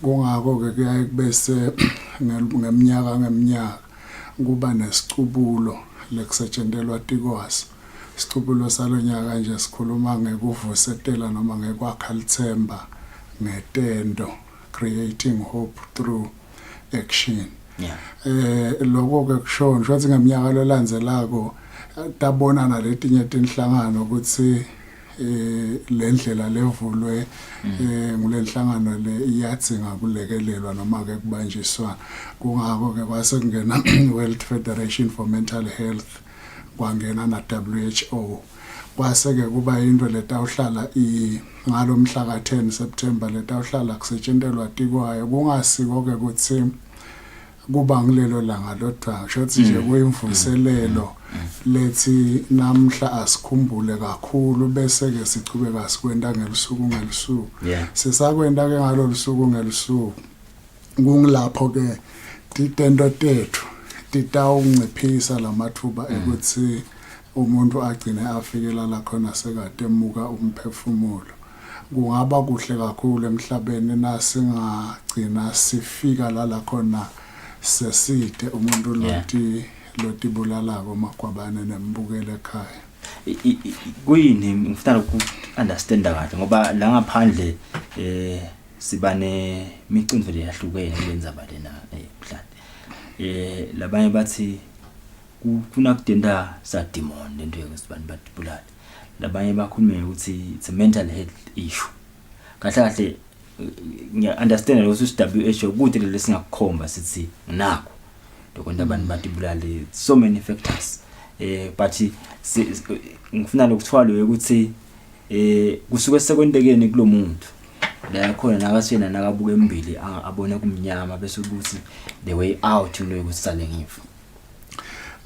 kungako ke kuyaye kubese ngeminyaka kuba nesicubulo lekusetshenziswa tikwazi. Isicubulo salonyaka nje sikhuluma ngekuvusetela noma ngekwakha lithemba ngetendo, creating hope through action. Lokho ke kusho nje ngeminyaka lolandzelako tabona naletinye tinhlangano ukuthi lendlela levulwe ngulenhlangano le iyadzinga kulekelelwa noma ke kubanjiswa. Kungako ke kwase kungena World Federation for Mental Health kwangena na WHO kwase ke kuba into letawuhlala ngalomhla ka 10 September letawuhlala kusetshentelwa tikwayo kungasiko ke kuthi kuba ngilelo langa lodwa shothi nje kuyimvuselelo lethi namhla asikhumbule kakhulu bese ke sichubeka sikwenda ngelisuku sisakwenda ke ngalo lisuku ngelisuku kungilapho ke titendo tethu titawunciphisa lamathuba ukuthi umuntu agcine afikela la khona sekade emuka umphefumulo. Kungaba kuhle kakhulu emhlabeni nasingagcina sifika la khona seside umuntu lotibulalako makwabane nembukele ekhaya. Kuyini ngifuna uku-understanda kahle ngoba la ngaphandle sibane imicimbi leyahlukene kulendzaba lena mhlawumbe labanye bathi kuna kudenda sa demon lento yesibani batibulala. Labanye bakhulume ukuthi it's a mental health issue kahle ngiya understand ukuthi WHO kude lesingakukhomba sithi nakho lokho abantu batibulale so many factors but ngifuna lokuthwala ukuthi kusuke sekwendekene kulomuntu la khona nakasena nakabuka embili abone kumnyama bese ukuthi the way out into yokuthi sale ngifa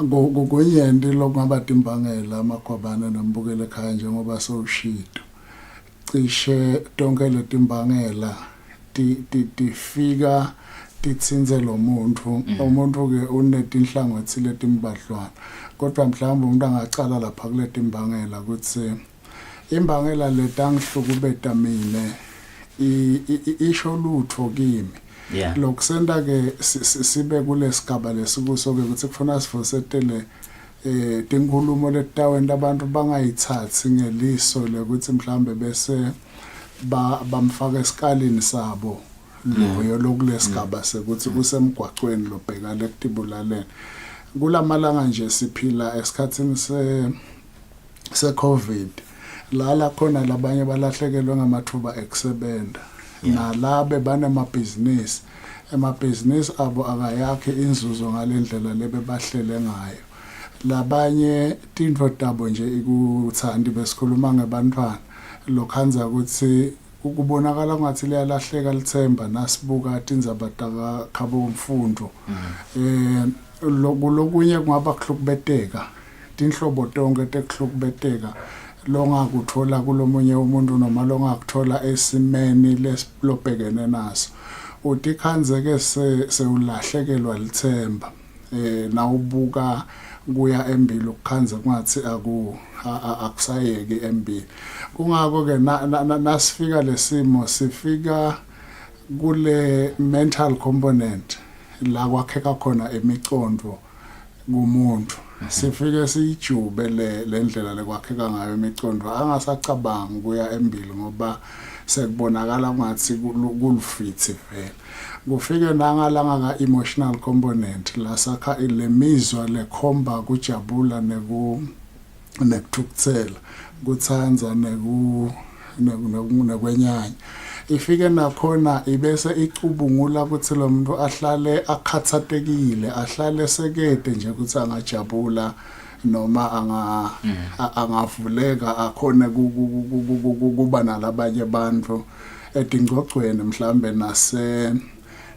ngokuyendi lokungabadi imbangela amakhwabana nambukele ekhaya njengoba sowushito cishe tonke letimbangela tifika titsinze lo muntu ke unetinhlango ethile timbadlwana kodwa mhlawumbe umuntu angacala lapha kule timbangela ukuthi imbangela letangihlukubeta mina isho lutho kimi lokusenda ke sibe kulesigaba lesikuso ke ukuthi kufuna sifosetele tinkulumo letaweni abantu bangayithathi ngeliso lekuthi mhlambe bese bamfaka esikalini sabo loyo lokulesigaba sekuthi kusemgwaqweni lobheka lekutibulaleni kulamalanga nje siphila esikhathini se COVID la khona labanye balahlekelwe ngamathuba ekusebenta nalabe banemabhizinisi emabhizinisi abo akayakhe inzuzo ngalendlela lebebahlele ngayo labanye tintfo tabo nje ikuthandi besikhuluma ngebantwana lokhanza ukuthi ukubonakala ngathi liyalahleka lithemba nasibuka tindzaba khabo umfundo lokunye kungaba kuhlukubeteka tinhlobo tonke tekuhlukubeteka longakuthola kulomunye umuntu noma longakuthola esimeni lesilobhekene naso utikhanze ke seulahlekelwa lithemba nawubuka kuya embili ukukhanza kungathi akusayeki embili kungako ke nasifika lesimo sifika kule mental component la kwakheka khona emicondo kumuntu sifike sijube lendlela lekwakheka ngayo imicondo angasacabanga kuya embili ngoba sekubonakala ngathi kulufithe vele kufike nangalanga ka emotional component la sakha ilemizwa lekhomba kujabula nekuthukuthela kuthanza nekwenyanya ifike nakhona ibese icubungula ukuthi lo muntu ahlale akhathatekile ahlale sekede nje ukuthi angajabula noma angavuleka akhona kuba nalabanye abantu etingcogcweni mhlambe nase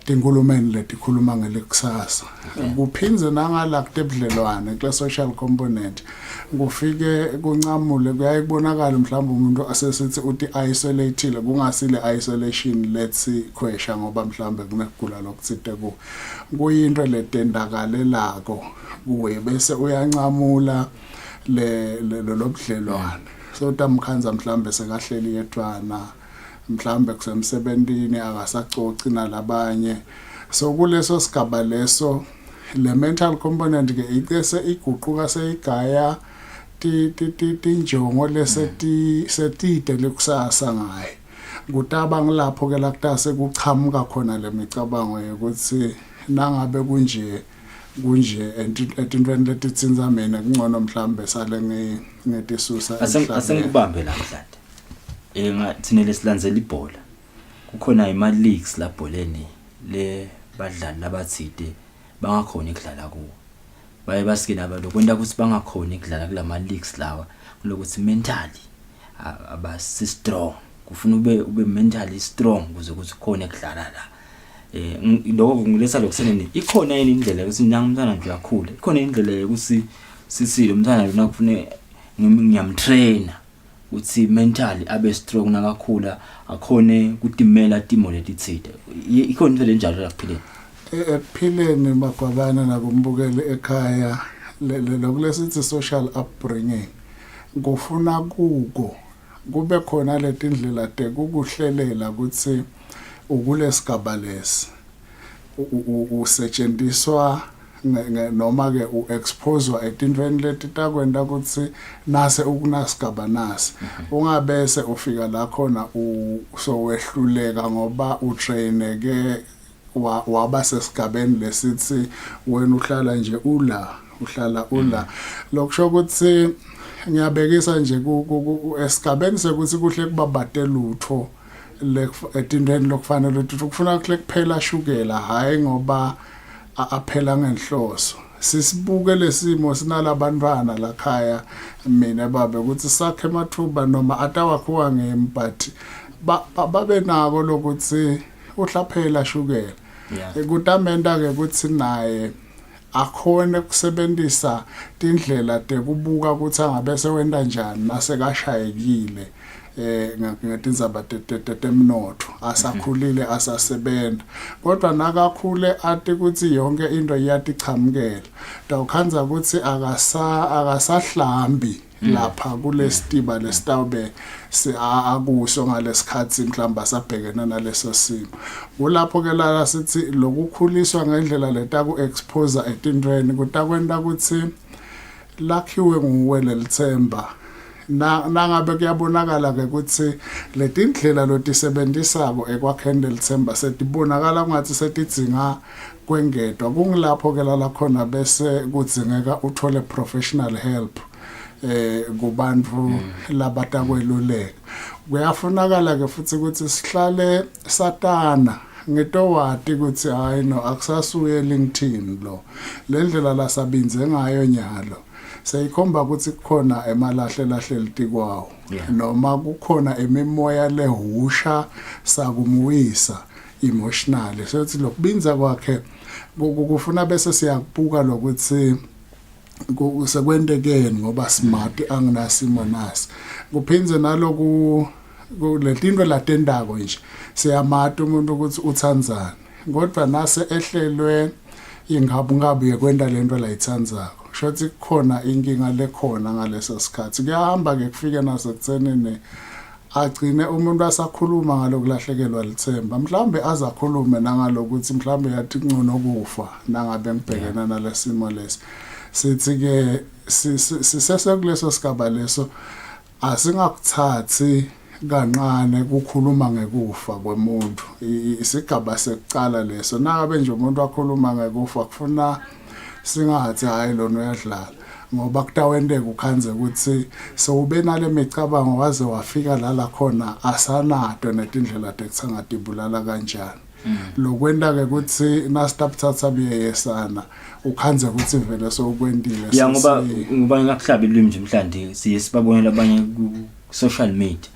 tinkulumeni letikhuluma ngelekusasa kuphinze nangala kutebudlelwane kule social component kufike kuncamule kuyayibonakala mhlawumbe umuntu asesithi uthi isolated kungasile isolation let's question ngoba mhlawumbe kunekugula lokuthite kuyinto letendakalelako kuwe bese uyancamula lobudlelwane so tamkhanza mhlawumbe sekahleli yedwana mhlawumbe kusemsebentini akasacoci nalabanye so kuleso sigaba leso le mental component ke icese iguquka seyigaya tinjongo setide lekusasa ngaye kutaba ngilapho ke lakutase kuchamuka khona lemicabango ukuthi nangabe kunje entintweni letitsinza mina kungcono mhlambe sale ngetisusa asengibambe la mhlanje thina lesilandzela ibhola kukhona ima leagues la bholeni le badlali labathide bangakhona ukudlala kuwo baye basike nabantu kwenta ukuthi bangakhona ukudlala kulama leagues lawa lokuthi mentally abasi strong kufuna ube mentally strong ukuze ukuthi khona ukudlala la lokho ngilesa lokuseneni ikhona yini indlela ukuthi nangumntana nje yakhula ikhona indlela yokuthi sisile umntana lona kufune ngiyamtraina uthi mentally abe strong nakakhula akhone kutimela timo letithide ikhona into lenjalo lakuphileni ekuphileni magwabana nakumbukele ekhaya lokulesithi social upbringing kufuna kube khona letindlela tekukuhlelela ukuthi ukulesigaba lesi usetshenziswa noma ke uexposewa etintweni leti takwenda ukuthi nase ukunasigaba nasi ungabese ufika la khona usowehluleka ngoba utraine ke waba sesigabeni lesithi wena uhlala nje uhlala lokusho ukuthi ngiyabekisa nje esigabeni sekuthi kuhle kubabate lutho etindeni lokufanele ukuthi ukufuna kuphela shukela hayi ngoba aphela ngenhloso. Sisibuke lesimo sinalabantwana la khaya mina babe ukuthi sakhe emathuba noma atawakhuwa ngemi but babe nako lokuthi uhlaphela shukela. Kutamenda ke ukuthi naye akhona ukusebenzisa indlela tekubuka ukuthi angabe sewenda njani nasekashayekile ngatindzaba temnotho asakhulile asasebenza kodwa nakakhule athi ukuthi yonke into iyatiqhamukela tawukhanza ukuthi akasahlambi lapha kulesitiba lesitawube akuso ngalesikhathi mhlamba asabhekena naleso simo. Kulapho ke la sithi lokukhuliswa ngendlela letaku expose etindweni kutakwenda ukuthi lakhiwe nguwe lelithemba. Nangabe kuyabonakala ke ukuthi letindlela lotisebenzisako ekwakheni lelithemba setibonakala ngathi setidzinga kwengedwa kungilapho ke la khona bese kudzingeka uthole professional help kubantu labatakweluleka. Kuyafunakala ke futhi ukuthi sihlale satana ngitowati ukuthi hayi no akusasuye LinkedIn lo lendlela la sabinze ngayo nyalo seyikhomba ukuthi kukhona emalahle litikwawo noma kukhona emimoya lehusha sakumwisa emotionally sothi lokubinza kwakhe kufuna bese siyakubuka lokuthi kusekwendekeni ngoba smart anginasimo nasi kuphinze naloku kuletinto latendako nje siyamata umuntu ukuthi uthandzana kodwa nase ehlelwe ingabungabi yekwenda lento la ithandzako shothi kukhona inkinga lekhona ngaleso sikhathi kuyahamba ke kufike nasekutsenene agcine umuntu asakhuluma ngalokulahlekelwa lithemba mhlambe azakhulume nangalokuthi mhlambe yathi ngcono kufa nangabe ngibhekena nalesimo lesi sithi ke sisesekuleso sigaba leso asingakuthathi kancane kukhuluma ngekufa kwemuntu isigaba sekucala leso nangabe nje umuntu akhuluma ngekufa kufuna singathi hayi lona uyadlala ngoba kutawendeka ukhanze ukuthi sowube nale micabango waze wafika la khona asanato netindlela tekutsangatibulala kanjani lokwenda ke ukuthi nasitapthatha biyesana ukhanze ukuthi vele sokwendile ngoba ngakuhlabe lwimi nje mhlandi siyesibabonela abanye ku social media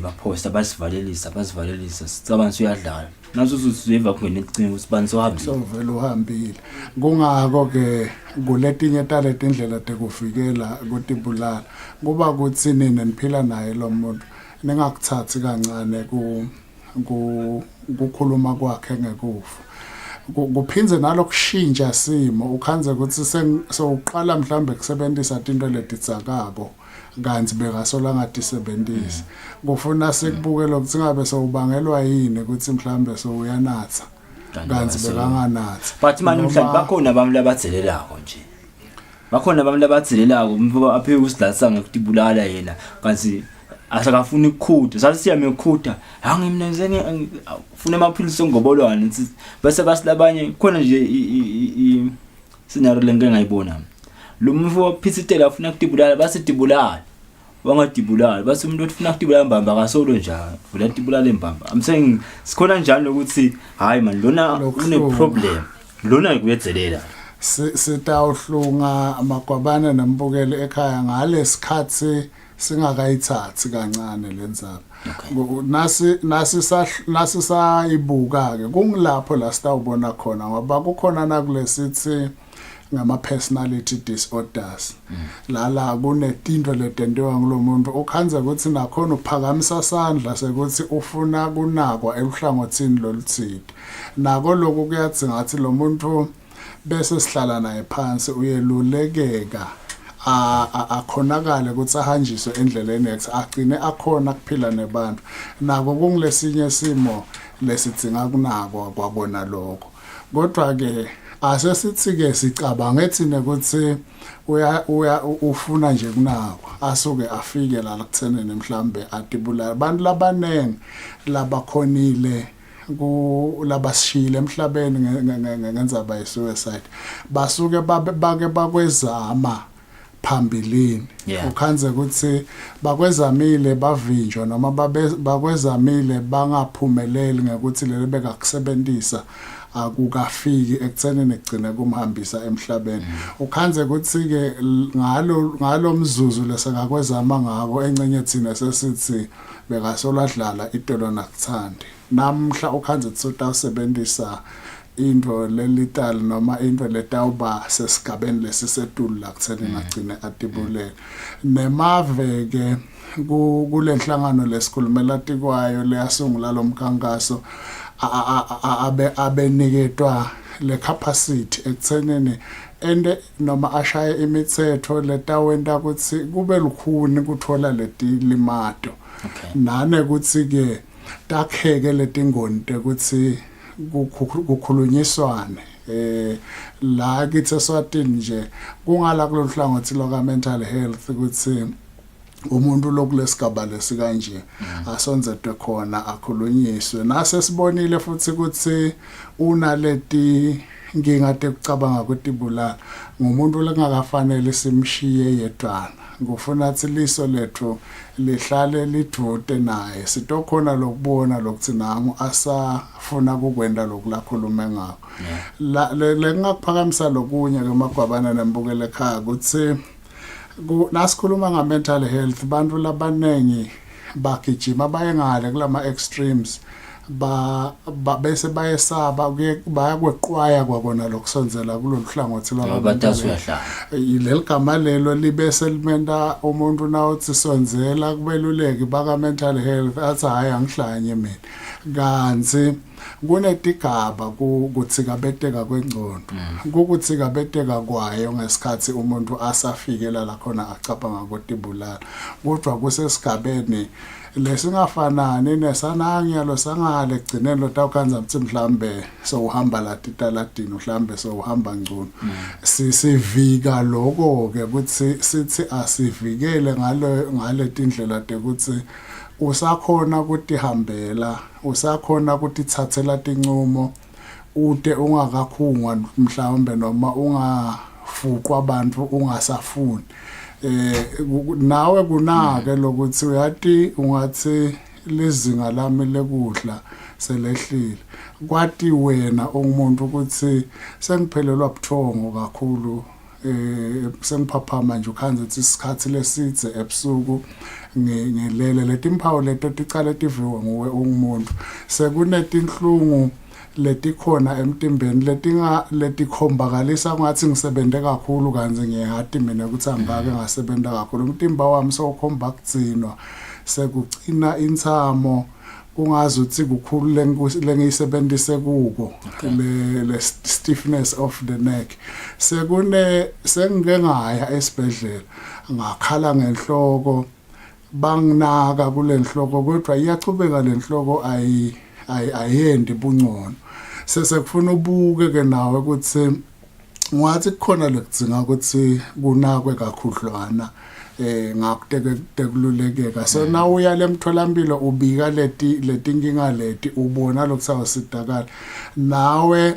baposta basivalelisa sicabanga siyadlala naso sizeva kungena icini ukuthi bani sohambile sovela uhambile kungako ke kuletinye talente indlela tekuvikela kutibulala kuba kuthi nina niphila naye lo muntu ningakuthathi kancane kukhuluma kwakhe ngekufa kuphinze nalokushintsha simo ukhanze ukuthi sewuqala mhlambe kusebenzisa into letitsakako kanti bekasola ngatisebenzisa kufuna sikubuke lokuthi ngabe sowubangelwa yini ukuthi mhlambe sowuyanatha kanti bekanganathi but manje mhlawumbe bakhona abantu labathelelako nje bakhona abantu labathelelako umfo apheke usidlalisa ngokutibulala yena kanti asakafuni ukukhutha sathi siyame ukukhutha hangi mina ngizeni ufuna amaphilisi ngobolwane bese basilabanye khona nje i scenario lenge ngayibona lo mfo waphithitela afuna ukutibulala basidibulala wangadibulala base umuntu ofuna ukutibulala mbamba akasolo njalo vula tibulala embamba I'm saying sikhona njalo ukuthi hayi man lona une problem lona ikuyedzelela sitawuhlunga amagwabana nembukele ekhaya ngalesikhathi singakayithathi kancane lenzaba nasi sayibuka ke kungilapho la sitawubona khona ngoba kukhona nakulesithi ngama personality disorders la kunetinto letendiwa ngulomuntu ukhanza ukuthi nakhona uphakamisa sandla sekuthi ufuna kunakwa ebuhlangothini loluthide nako lokho kuyadzinga ngathi lo muntu bese sihlala naye phansi uyelulekeka akhonakala ukuthi ahanjiswe endleleni agcine akhona kuphila nebantu nako kungilesinye simo lesidzinga kunakwa kwabona lokho kodwa ke asesithi ke sicabanga ethine ukuthi ufuna nje kunakwa asuke afike la kuthenene mhlambe atibulala abantu labanenge labakhonile kulabashile emhlabeni ngenzaba ye suicide basuke bake bakwezama phambilini ukhanze ukuthi bakwezamile bavinjwa noma bakwezamile bangaphumeleli ngokuthi lelo bekakusebenzisa akukafiki ekuthenini egcine kumhambisa emhlabeni ukhanze ukuthi ke ngalo mzuzu lesakakwezama ngako encenye thina sesithi bekasoladlala itolo nakuthandi namhla ukhanze tsotawusebenzisa into lelitali noma into letawuba sesigabeni lesisetulu la kutheni ngagcine atibulele nemave ke kulenhlangano lesikhulumela tikwayo leyasungula lomkhankaso abeniketwa le capacity ekuthenini ende noma ashaye imithetho letawenta ukuthi kube lukhuni kuthola leti limato nane ukuthi ke takheke letingoni ukuthi kukhulunyiswane la kithi Eswatini nje kungala kulolu hlangothi loka mental health ukuthi umuntu lokulesigaba lesikanje asonzedwe khona akhulunyiswe nase sibonile futhi ukuthi unaleti ngingade kucabanga ukuthi ibulala ngumuntu lengakafanele simshiye yedwana ngufuna athi liso lethu lihlale lidude naye sitokhona lokubona lokuthi nangu asafuna ukukwenda lokulakhulume ngakho le ngakuphakamisa lokunye ke magwabana nembukele ekhaya ukuthi nasikhuluma nga-mental health bantu labanengi bagijima baye ngale kulama extremes bese bayesaba bayakweqwaya kwakona lokusonzela kulolu hlangothi leli gama lelo libe selimenta umuntu nawuthi sonzela kubeluleki baka-mental health athi hhayi angihlanye mina kanti kunetigaba kuthikabeteka kwengcondo kukuthikabeteka kwayo ngesikhathi umuntu asafikela la khona acabanga ukuthi ibulala kodwa kusesigabeni lesingafanani nesanangiyalo sangale egcineni lotawukhanza mthi mhlambe so uhamba la titaladini mhlambe so uhamba ngcono sivika lokho ke ukuthi sithi asivikele ngale tindlela tekuthi usakhona ukutihambela usakhona ukutithathela tincumo ude ungakakhungwa mhlawumbe noma ungafuqwa abantu ungasafuni nawe kunake lokuthi uyathi ungathi lizinga lami lekudla selehlile kwathi wena ongumuntu ukuthi sengiphelelwa buthongo kakhulu sengiphaphama nje ukhanze ukuthi isikhathi lesithe ebusuku ngilele letimpawu leto ticala tiviwe nguwe ungumuntu sekunetinhlungu letikhona emtimbeni letikhombakalisa ngathi ngisebente kakhulu kanzi ngiyahati mina ukuthi angake ngasebenta kakhulu umtimba wami sokhomba kugcinwa sekucina insamo kungazi ukuthi kukhulu lengiyisebenzise kuko le stiffness of the neck sengike ngaya esibhedlela ngakhala ngenhloko banginaka kule nhloko kodwa iyachubeka le nhloko ayendi bungcono sesekufuna ubuke ke nawe ukuthi ngathi kukhona lekudzinga ukuthi kunakwe kakhudlwana ngakutekululekeka so na uya lemtholampilo ubika letinkinga leti ubona lokusawusidakala nawe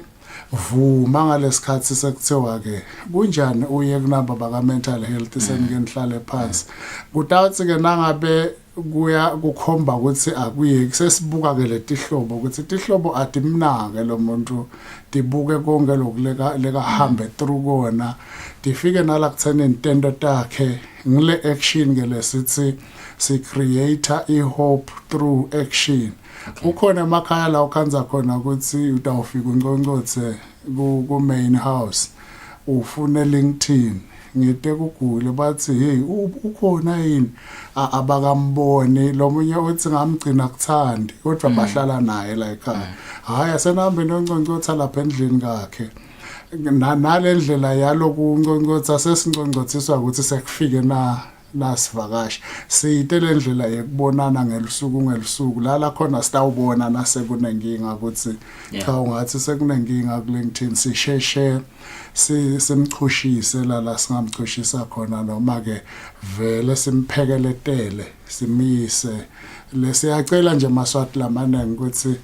vuma ngalesikhathi sekuthiwa ke kunjani uye kunamba baka mental health senike nihlale phansi kutawuthi ke nangabe kuya kukhomba ukuthi akuye sesibuka ke letihlobo ukuthi tihlobo atimnake lo muntu tibuke konke lokuleka hambe through kona tifike nala kuthena intendo takhe ngile action ke lesithi si creator I hope through action ukhona emakhaya la ukhanza khona ukuthi utawufika unconcothe ku main house ufune LinkedIn ngite kugule bathi hey ukhona yini abakamboni lo munye uthi ngamgcina kuthandi kodwa bahlala naye la ekhaya hayi asenahambe nonconcotha lapha endlini kakhe nalendlela yaloku unconcotha sesincongothiswa ukuthi sekufike nasivakashi siyite lendlela yekubonana ngelisuku la khona sitawubona nasekunenkinga ukuthi cha ungathi sekunenkinga ku LinkedIn sisheshe simchushise la singamchushisa khona noma ke vele simphekeletele simise lesiyacela nje maswati lamanenge ukuthi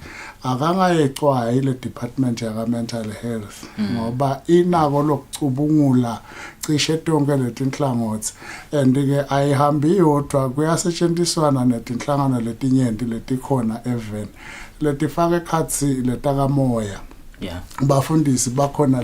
akangayecwa ile department ya mental health ngoba inako lokucubungula cishe tonke letinhlangothi and ke ayihambi yodwa kuyasetshenziswana netinhlangano letinyenti letikhona even letifaka ekhathi letakamoya bafundisi bakhona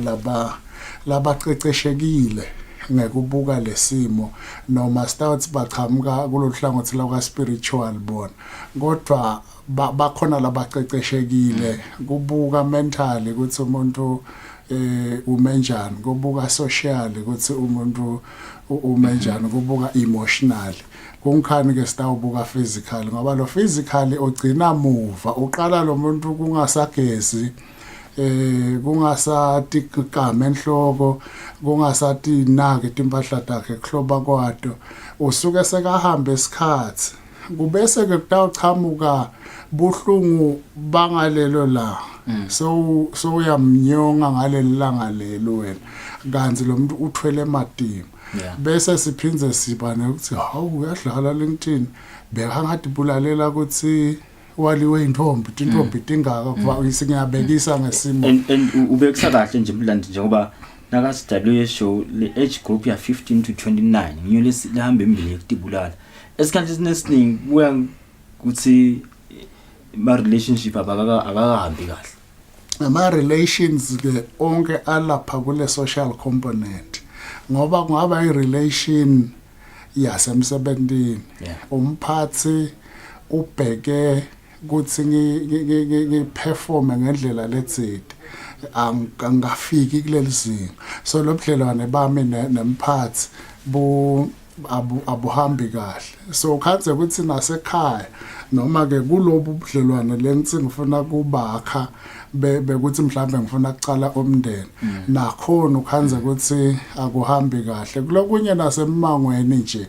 labaqeqeshekile ngekubuka lesimo noma stouts baqhamuka kulohlangothi la spiritual bona kodwa bakhona labaqeqeshekile kubuka mentally ukuthi umuntu umenjani kubuka socially ukuthi umuntu umenjani kubuka emotionally kunkhani ke sitawubuka physical ngoba lo physically ogcina muva uqala lo muntu kungasagezi kungasathi igama enhloko kungasathi nake impahla takhe kuhloba kwato usuke sekahambe isikhathi kubese ke kutawuchamuka buhlungu bangalelo la so uyamnyonga ngalelilanga lelo wena kanzi lo muntu uthwele emadini bese siphinze sibane ukuthi hawu uyadlala LinkedIn bekangathi bulalela ukuthi waliwe intombi tingaka kuba singiyabekisa ngesimo and ubekisa kahle nje mlandi njengoba naka show le age group ya 15 to 29 ngiyole lihamba embili ekutibulala esikhathi esiningi kuya ukuthi ma relationship akakahambi kahle ama relations ke onke alapha kule social component ngoba kungaba i relation yasemsebentini umphathi ubheke kuthi ngiperforme ngendlela letsite angafiki kulelizinga so lo budlelwane bami nemphathi abuhambi kahle so khanze ukuthi nasekhaya noma ke kulobu budlelwane lengithi ngifuna kubakha bekuthi mhlambe ngifuna ukucala umndeni nakhona ukhanze ukuthi akuhambi kahle kulokunye nasemangweni nje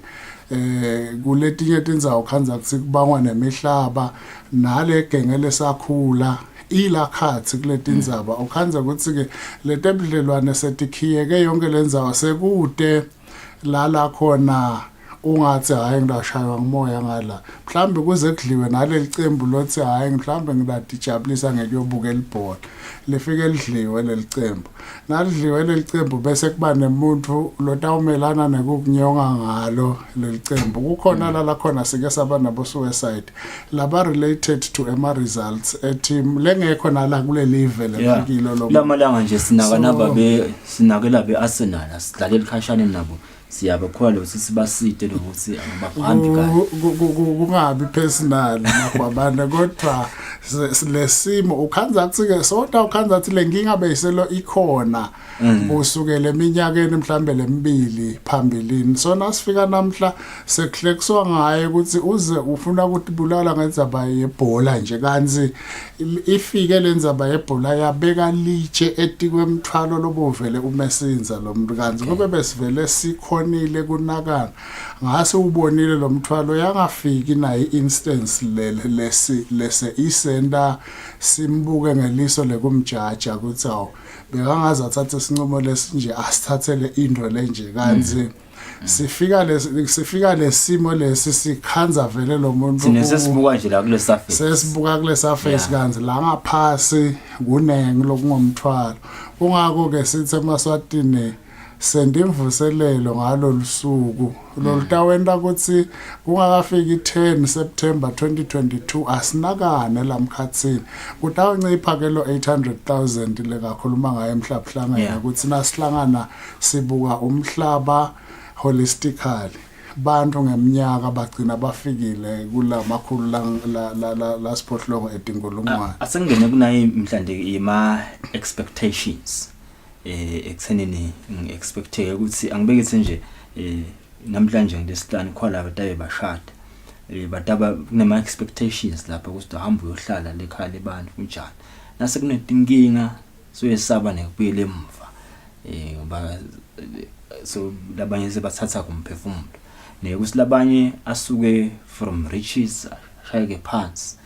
kuletinye tindzawo khanza ukuthi kubangwa nemihlaba nale gengele sakhula ilakhathi kuletindzaba ukhanza ukuthi ke letebudlelwane setikhiyeke yonke lendzawo sekude la khona ungathi hayi ngidashaywa ngimoya ngala mhlambe kuze kudliwe naleli cembu lothi hayi mhlambe ngidadijabulisa ngekuyobuka elibhola lifike lidliwe leli cembu nalidliwe leli cembu bese kuba nemuntu lotawumelana nekukunyonga ngalo leli cembu kukhona la khona sike saba nabo suicide laba related to ema results eteam lengekho nala kule level lefikilo lo lamalanga nje sinaka nababe sinakela beArsenal asidlalela khashane nabo siyabakhola ukuthi sibasite lokuthi abahambi kahle kungabi personal nakwabana kodwa lesimo ukhanza ukuthi ke soda ukhanza ukuthi lenkinga beyiselo ikhona kusukela eminyakeni mhlambe lemibili phambilini so nasifika namhla sekuhlekiswa ngaye ukuthi uze ufuna ukuthi bulala ngenzaba yebhola nje kanzi ifike lenzaba yebhola yabeka litshe etikwemthwalo lobovele umesinza lo muntu kanzi kube besivele sikhonile kunakana ngase ubonile lo mthwalo yangafiki nayi instance lese isenda simbuke ngeliso lekumjaja ukuthi awu bekangaza thatha isinqumo lesinje asithathele into lenje kanzi sifika lesimo lesi sikhanza vele lo muntu sesibuka nje la kule surface sesibuka kule surface kanzi la ngaphasi kunenge lokungomthwalo kungako ke sithi emaswatini sendimvuselelo ngalolusuku lolutawenda ukuthi kungakafiki 10 September 2022 asinakane lamkhathini kutawuncipha ke lo 800,000 lekakhuluma ngaye emhlabuhlangene ukuthi nasihlangana sibuka umhlaba holistically bantu ngeminyaka bagcina bafikile kula makhulu la siphohlongo etingolongwane asengene kunayi mhlanje ima expectations ekuthenini ngiexpecteke ukuthi angibekise nje namhlanje ngilesihlanu khona batabe bashada bataba kunema expectations lapha ukuthi uhamba uyohlala lekhaya lebantu kunjani nase kunetinkinga so yesaba nekubuyela emva ngoba so labanye sebathatha kumphefumulo nekuthi labanye asuke from riches shayeke phansi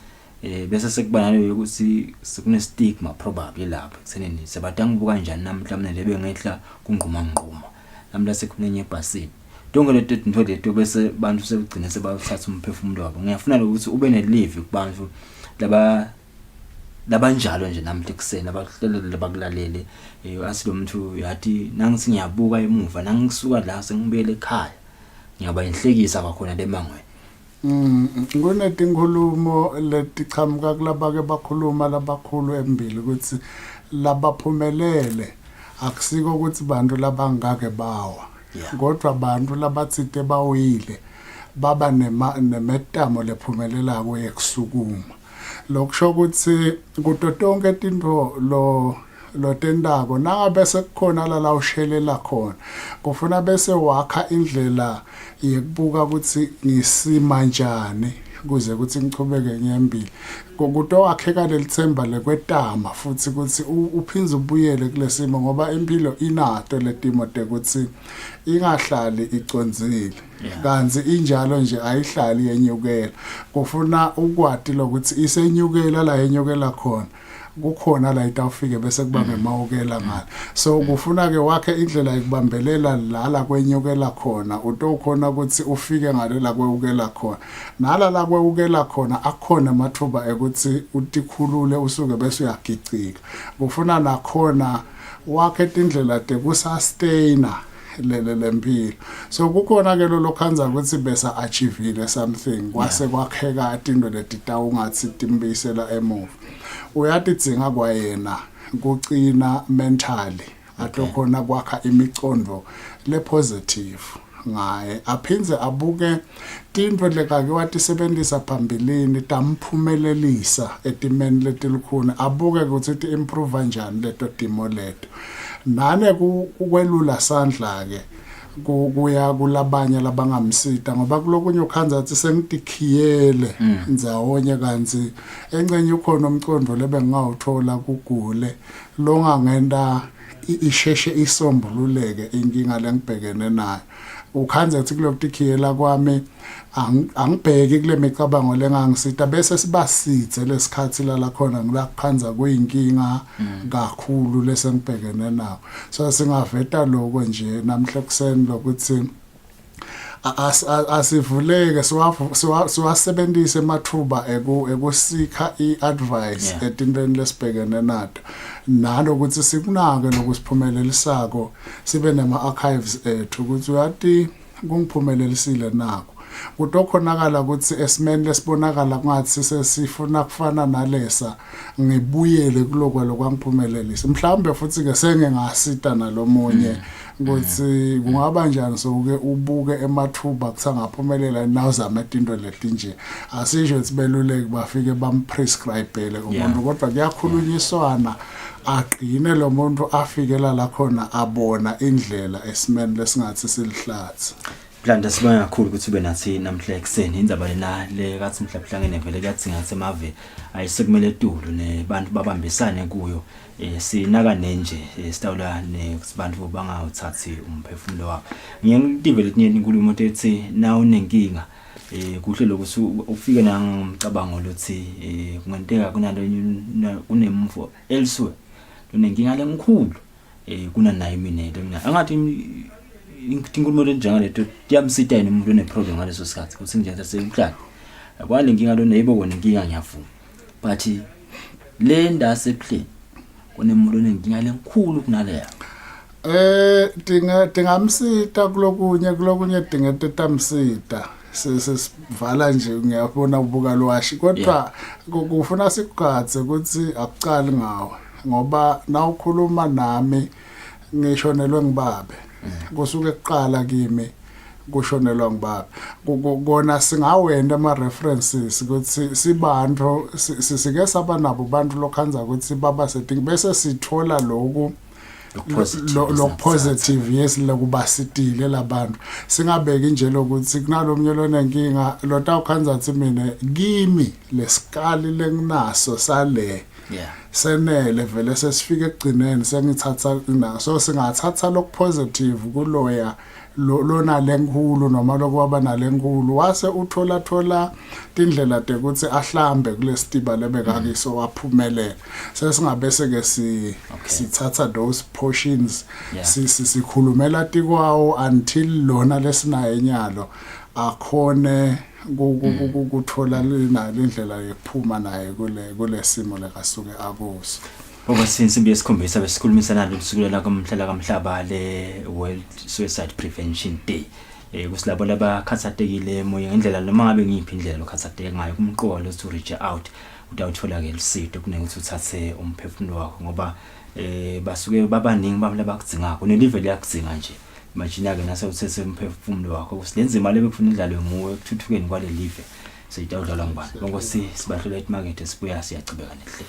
bese sekubana leyo ukuthi sekune stigma probably lapho ekuthenini sebatangibuka kanjani namhlanje lebe ngehla kungquma ngquma namhla sekunenye ebhasini donke le zinto leto bese bantu sebegcina sebathatha umphefumulo wabo ngiyafuna ukuthi ube ne leave kubantu labanjalo nje namhla ekuseni abahlelele labakulalele asilo umuntu yathi nangithi ngiyabuka emuva nangisuka la sengibuyele ekhaya ngiyaba inhlekisa kakhona lemangweni kunezinkulumo letichamuka kulaba ke bakhuluma labakhulu embili ukuthi labaphumelele akusiko ukuthi bantu labangake bawa kodwa abantu labathite bawile baba nemetamo lephumelela kuyekusukuma lokusho ukuthi kutotonke into lo tendako nangabe sekukhona la ushelela khona kufuna bese wakha indlela yekubuka ukuthi ngisima njani kuze ukuthi ngichubeke ngempilo kokuto wakheka lelithemba lekwetama futhi ukuthi uphinze ubuyele kulesimo ngoba impilo inato letimo tekuthi ingahlali iconzile kanzi injalo nje ayihlali yenyukela kufuna ukwati lokuthi isenyukela la yenyukela khona kukhona la itawufike bese kubambe mawukela ngalo so kufuna ke wakhe indlela yokubambelela la kwenyukela khona utokhona ukuthi ufike ngale la kwewukela khona nala la kwewukela khona akhona amathuba ukuthi utikhulule usuke bese uyagicika kufuna nakhona wakhe indlela tekusustaina lempilo so kukhona ke lo khanza ukuthi besa achievile something kwase kwakheka into letitawu ngathi timbisela emuva uyatidzinga kwayena kucina mentally atokhona kwakha imicondo le positive ngaye aphinze abuke tinto lekake watisebenzisa phambilini tamphumelelisa etimeni letilikhuna abuke ukuthi ti improve kanjani leto timo leto nane kukwelula sandla ke kuya kulabanye labangamsita ngoba kulokunye ukhanza athi sengitikhiyele ndzawonye kanzi encenye ukhona umcondo lebengawuthola kugule longangenda isheshe isombululeke inkinga lengibhekene nayo ukhanza ukuthi kulokukhiyela kwami angibheki kule micabango lengangisita bese sibasithe lesikhathi la khona ngilakuphanza kuyinkinga kakhulu lesengibhekene nawo so singaveta lokho nje namhla kuseni lokuthi asivuleke siwasebenzise emathuba ekusika iadvice etintweni lesibhekene nato nalokuthi sikunake lokusiphumelelisako sibe nama archives ethu ukuthi uyathi kungiphumelelisile nako kutokhonakala ukuthi esimeni lesibonakala ngathi sesifuna kufana nalesa ngibuyele kuloko lokwangiphumelelisa mhlawumbe futhi ke sengengasita nalomunye ukuthi kungaba njani soke ubuke emathuba kusangaphumelela nawuzama into letinje asisho ukuthi beluleke bafike bamprescribele umuntu kodwa kuyakhulunyiswana aqine lo muntu afikela la khona abona indlela esimeni lesingathi silihlatsi Planda sibonga kakhulu ukuthi ube nathi namhla ekseni indzaba lena le kathi mhlabuhlangene vele kuyathi ngathi emave ayisekumele eTulu nebantu babambisane kuyo sinaka nenje sitawula nebantu bangawuthathi umphefumulo wabo ngiyangitive letinye inkulumo ethi na unenkinga kuhle lokuthi ufike nangcabango lothi kungenteka kunalo kunemfo elsewhere lunenkinga lengikhulu kuna nayi mina mina angathi inkulumo lenjengaleto tiyamsita yini umuntu oneproblem ngaleso sikhathi kuthi nje seyihlala kwale nkinga lo neyibo kona inkinga ngiyavuma but le ndase play kunemuntu onenkinga lenkulu kunaleyo dingamsita kulokunye dingete tamsita sesivala nje ngiyabona ubuka lwashi kodwa kufuna sikugadze ukuthi akucali ngawe ngoba nawukhuluma nami ngishonelwe ngibabe kusuke kuqala kimi kushonelwa ngibabe kona singawenda ama references ukuthi sibantu sike saba nabo bantu lokhanza ukuthi baba setting bese sithola lokho lo positive yes lokubasitile labantu singabeki nje lokuthi kunalomnye lonenkinga lotawukhanza ukuthi mina kimi lesikali lenginaso sale senele vele sesifike ekugcineni sengithatha so singathatha lokho positive kuloya lona lenkulu noma lokwaba nalenkhulu wase uthola indlela ukuthi ahlambe kulesitiba lebekakiso waphumelela sesingabese ke sithatha those portions sikhulumela tikwawo until lona lesinayo enyalo akhone ukuthola indlela yokuphuma naye kule simo lekasuke akuso. Sinsimbi yesikhombisa besikhulumisana lokusukulela komhlala kamhlaba le World Suicide Prevention Day. Kusilabo labakhathatekile moya ngendlela noma ngabe ngiphi indlela lokhathateka ngayo kumqoka to reach out utawuthola ke lisito kunengokuthi uthathe umphefumulo wakho ngoba basuke babaningi bamla bakudzinga kunelive liyakudzinga nje. Imagine ke nase uthethe umphefumulo wakho silenze imali bekufuna idlalwe nguwe ekuthuthukeni kwale live seyitawudlalwa ngubani bonke sibahlola emarket sibuya siyachibeka nehlelo.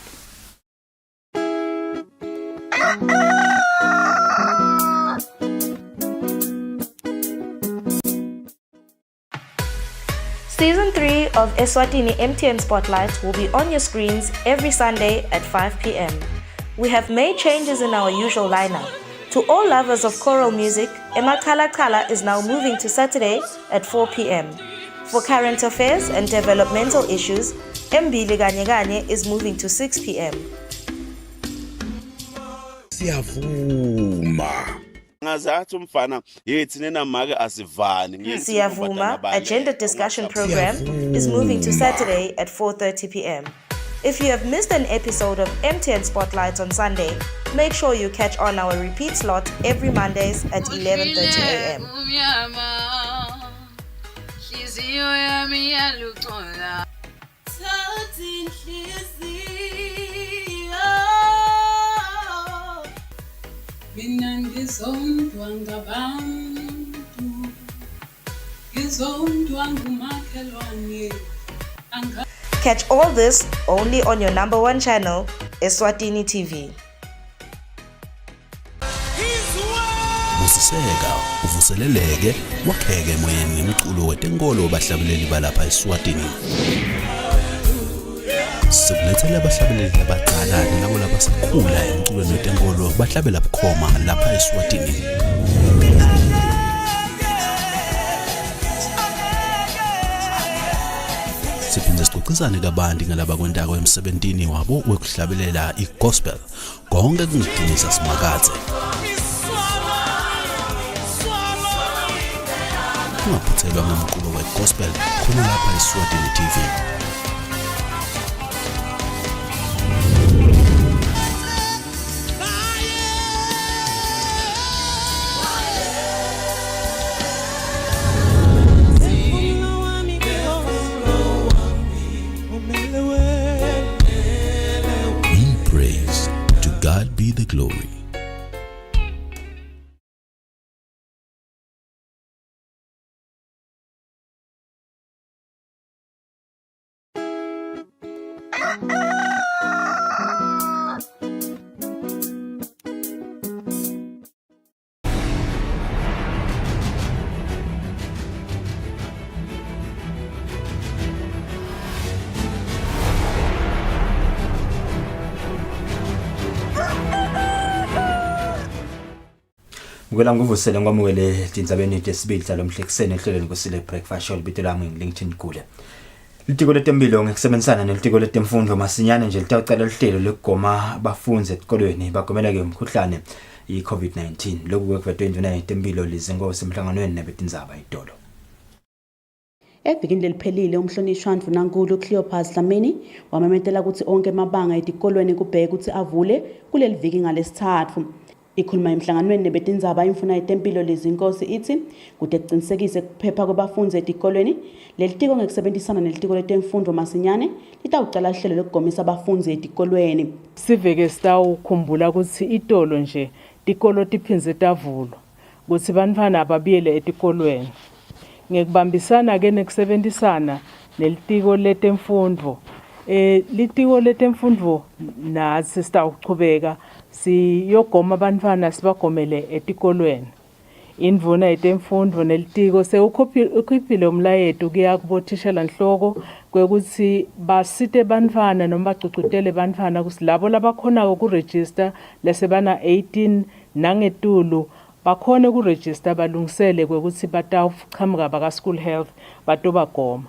Season 3 of Eswatini MTN Spotlight will be on your screens every Sunday at 5 p.m. We have made changes in our usual lineup. To all lovers of choral music, Emakhala Khala is now moving to Saturday at 4 p.m. For current affairs and developmental issues, Mbili Ganye Ganye is moving to 6 p.m. Siyavuma ngazathi umfana yethi nena make asivani Siyavuma, a gender discussion program, is moving to Saturday at 4:30 p.m. If you have missed an episode of MTN Spotlight on Sunday, make sure you catch on our repeat slot every Mondays at 11:30 a.m. Mina ngizondwa ngabantu ngizondwa ngumakhelwane. Catch all this only on your number one channel, Eswatini TV. Busiseka uvuseleleke wakheke emoyeni ngomculo wetenkolo bahlabeleli balapha eSwatini. Sikulethela abahlabeleli abadala nabo labasakhula emculweni wetenkolo bahlabela bukhoma lapha eSwatini. Siphinde sixoxisane kabanti ngalaba kwentako emsebentini wabo wekuhlabelela igospel konke kungidinisa simakathe. Ungaphuthelwa ngomculo wegospel khona lapha eSwatini TV. Be the glory. Ngicela ngivusele ngwamukele tindzabeni tesibili talomhlekisene ehlelweni Kusile breakfast show libito lami ngiLinkedIn Kule. Litiko letempilo ngikusebenzisana nelitiko letemfundo masinyane nje litawucala lihlelo lokugoma abafundi esikolweni bagomela ke umkhuhlane iCovid-19 lokhu kwekuvetwe itempilo lizengosi emhlanganweni nebetindzaba idolo. Evikini leliphelile umhlonishwa Ndvunankulu Cleopas Dlamini wamemethela ukuthi onke amabanga etikolweni kubheke ukuthi avule kuleli viki ngalesithathu. Ikhuluma emhlanganweni nebetindzaba imfuna itempilo lezinkosi ithi kude kuqinisekise kuphepha kwabafundi etikolweni lelitiko ngekusebenzisana nelitiko letemfundo masinyane litawucala ihlelo lokugomisa abafundi etikolweni. Siveke sitawukhumbula ukuthi itolo nje tikolo tiphinze tavulwa ukuthi bantwana ababiyele etikolweni. Ngekubambisana ke nekusebenzisana nelitiko letemfundo litiko letemfundo nasi sitawuchubeka siyogoma abantwana sibagomele etikolweni. Indvuna yetemfundo nelitiko sewukhiphile umlayeto kuya kubothishela nhloko kwekuthi basite bantwana noma bacocotele bantwana ukuthi labo labakhona ukuregister lesebana 18 nangetulu bakhone kuregister balungisele kwekuthi batawuqhamuka baka school health batobagoma.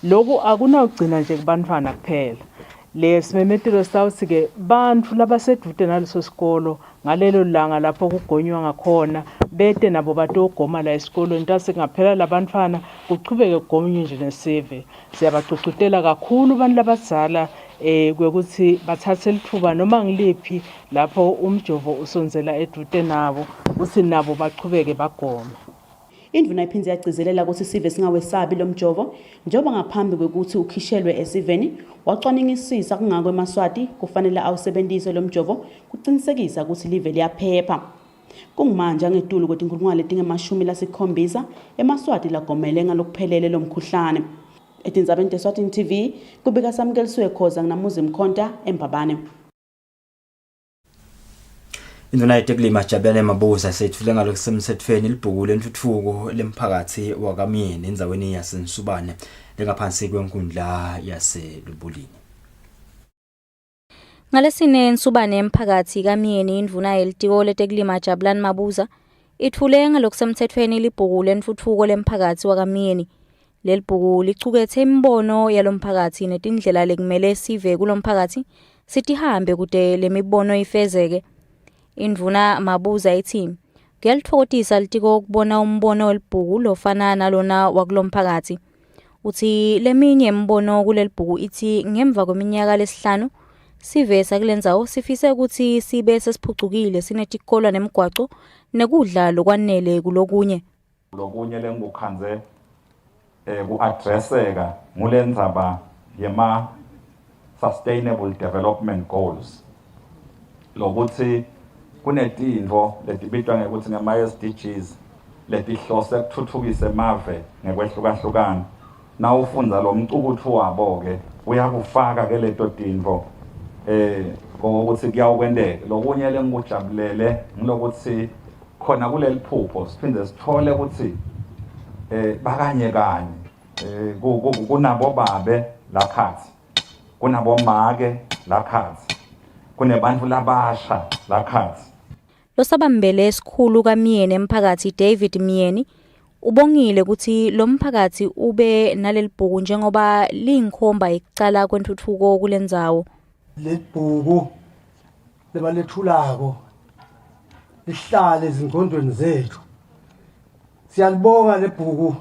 Lokhu akunawugcina nje kubantwana kuphela. Le simemetelo sitawuthi ke bantfu labasedvute naleso sikolo ngalelo langa lapho kugonywa ngakhona bete nabo batogoma la esikolweni ntase ngaphela labantwana kuchubeke kugonywe nje nesive. Siyabagcugcutela kakhulu abantu labadzala kwekuthi bathathe lithuba noma ngiliphi lapho umjovo usonzela edvute nabo uthi nabo bachubeke bagome. Indvuna iphindze yagcizelela ukuthi isive singawesabi lo mjovo njengoba ngaphambi kwekuthi ukhishelwe esiveni wacwaningisisa kungako eMaswati kufanele awusebentise lo mjovo kuqinisekisa ukuthi live liyaphepha. Kungumanje angetulu kwetinkulungwane letingemashumi eMaswati lagomele ngalokuphelele lo mkhuhlane. Etindzabeni teSwatini TV kubika Samkeliswe Khoza nginamuzi Mkhonta eMbabane. Induna yeteklima Jabulani Mabuza sethule ngalokusemthethweni libhuku lentuthuko lemphakathi wakamyeni endzaweni yaseNsubane lengaphansi kwenkundla yaseLubulini. Ngalesine Nsubane emphakathi kamyeni indvuna yelitiko leteklima Jabulani Mabuza ithule ngalokusemthethweni libhuku lentuthuko lemphakathi wakamyeni. Lelibhuku licukethe imbono yalomphakathi netindlela lekumele sive kulomphakathi sitihambe kude lemibono ifezeke. Indvuna Mabuza ithi kuyalitfokotisa litiko kubona umbono welibhuku lofana nalona wakulomphakathi. Uthi leminye imbono kulelibhuku ithi ngemva kweminyaka lesihlanu sive sakulendzawo sifise ukuthi sibe sesiphucukile sinetikolo nemigwaco nekudla lokwanele kulokunye. Lokunye lengukhanze ku-addresseka ngulendzaba yema sustainable development goals. Lokuthi kunetintfo letibitwa ngekuthi ngema-SDGs letihlose kuthuthukisa emave ngekwehlukahlukana. Nawufundza lo mcukuthu wabo-ke uyakufaka ke leto tintfo ngokuthi kuyawukwendeka. Lokunye lengikujabulele ngilokuthi khona kuleli phupho siphinde sithole ukuthi bakanye kanye kunabo babe lakhathi, kunabo make lakhathi, kunebantu labasha lakhathi. Losabambele esikhulu kamyeni emphakathi David Myeni ubongile ukuthi lo mphakathi ube nalelibhuku njengoba lingkhomba ikucala kwentuthuko kulendzawo. Lebhuku lebalethulako lihlale ezingqondweni zethu. Siyalibonga lebhuku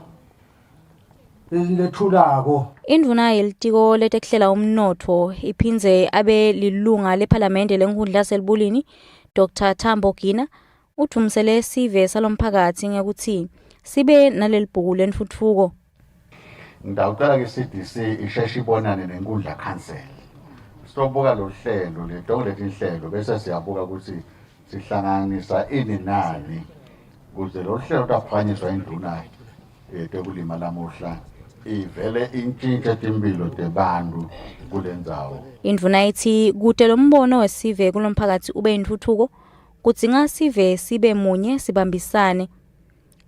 lethulako. Indvuna yelitiko letekuhlela umnotho iphindze abe lilunga lePhalamende lenkundla yaseLubulini Dr. Thambo Gina uthumsele sive salomphakathi ngekuthi sibe nalelibhuku lentuthuko. Ngidawucela ke CDC isheshe ibonane nenkundla council. Sizobuka lo hlelo letonke letinhlelo bese siyabuka ukuthi sihlanganisa ini nani ukuze lo hlelo lwaphanyiswa induna yetekulima lamuhla ivele intshintshe timpilo tebantu kulendzawo. Indvuna ithi kute lo mbono wesive kulomphakathi ube intuthuko kudzinga sive sibe munye sibambisane.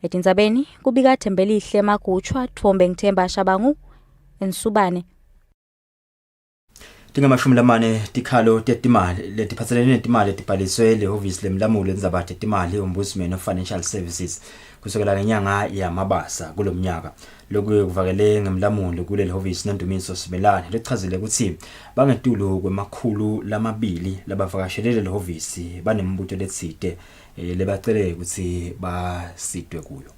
Etindzabeni kubika Thembelihle Magutshwa Thombe Ngithemba Shabangu eNsubane. Tingamashumi lamane tikhalo tetimali letiphatselene netimali etibhaliswe lehhovisi lemlamulo lendzaba tetimali ombudsman of financial services kusukela ngenyanga yaMabasa kulomnyaka. Lokhu kuvakele ngemlamulo kuleli hhovisi noNdumiso Simelane lechazile ukuthi bangetulu kwemakhulu lamabili labavakashelele lehhovisi banembuto letsite lebacele ukuthi basidwe kuyo.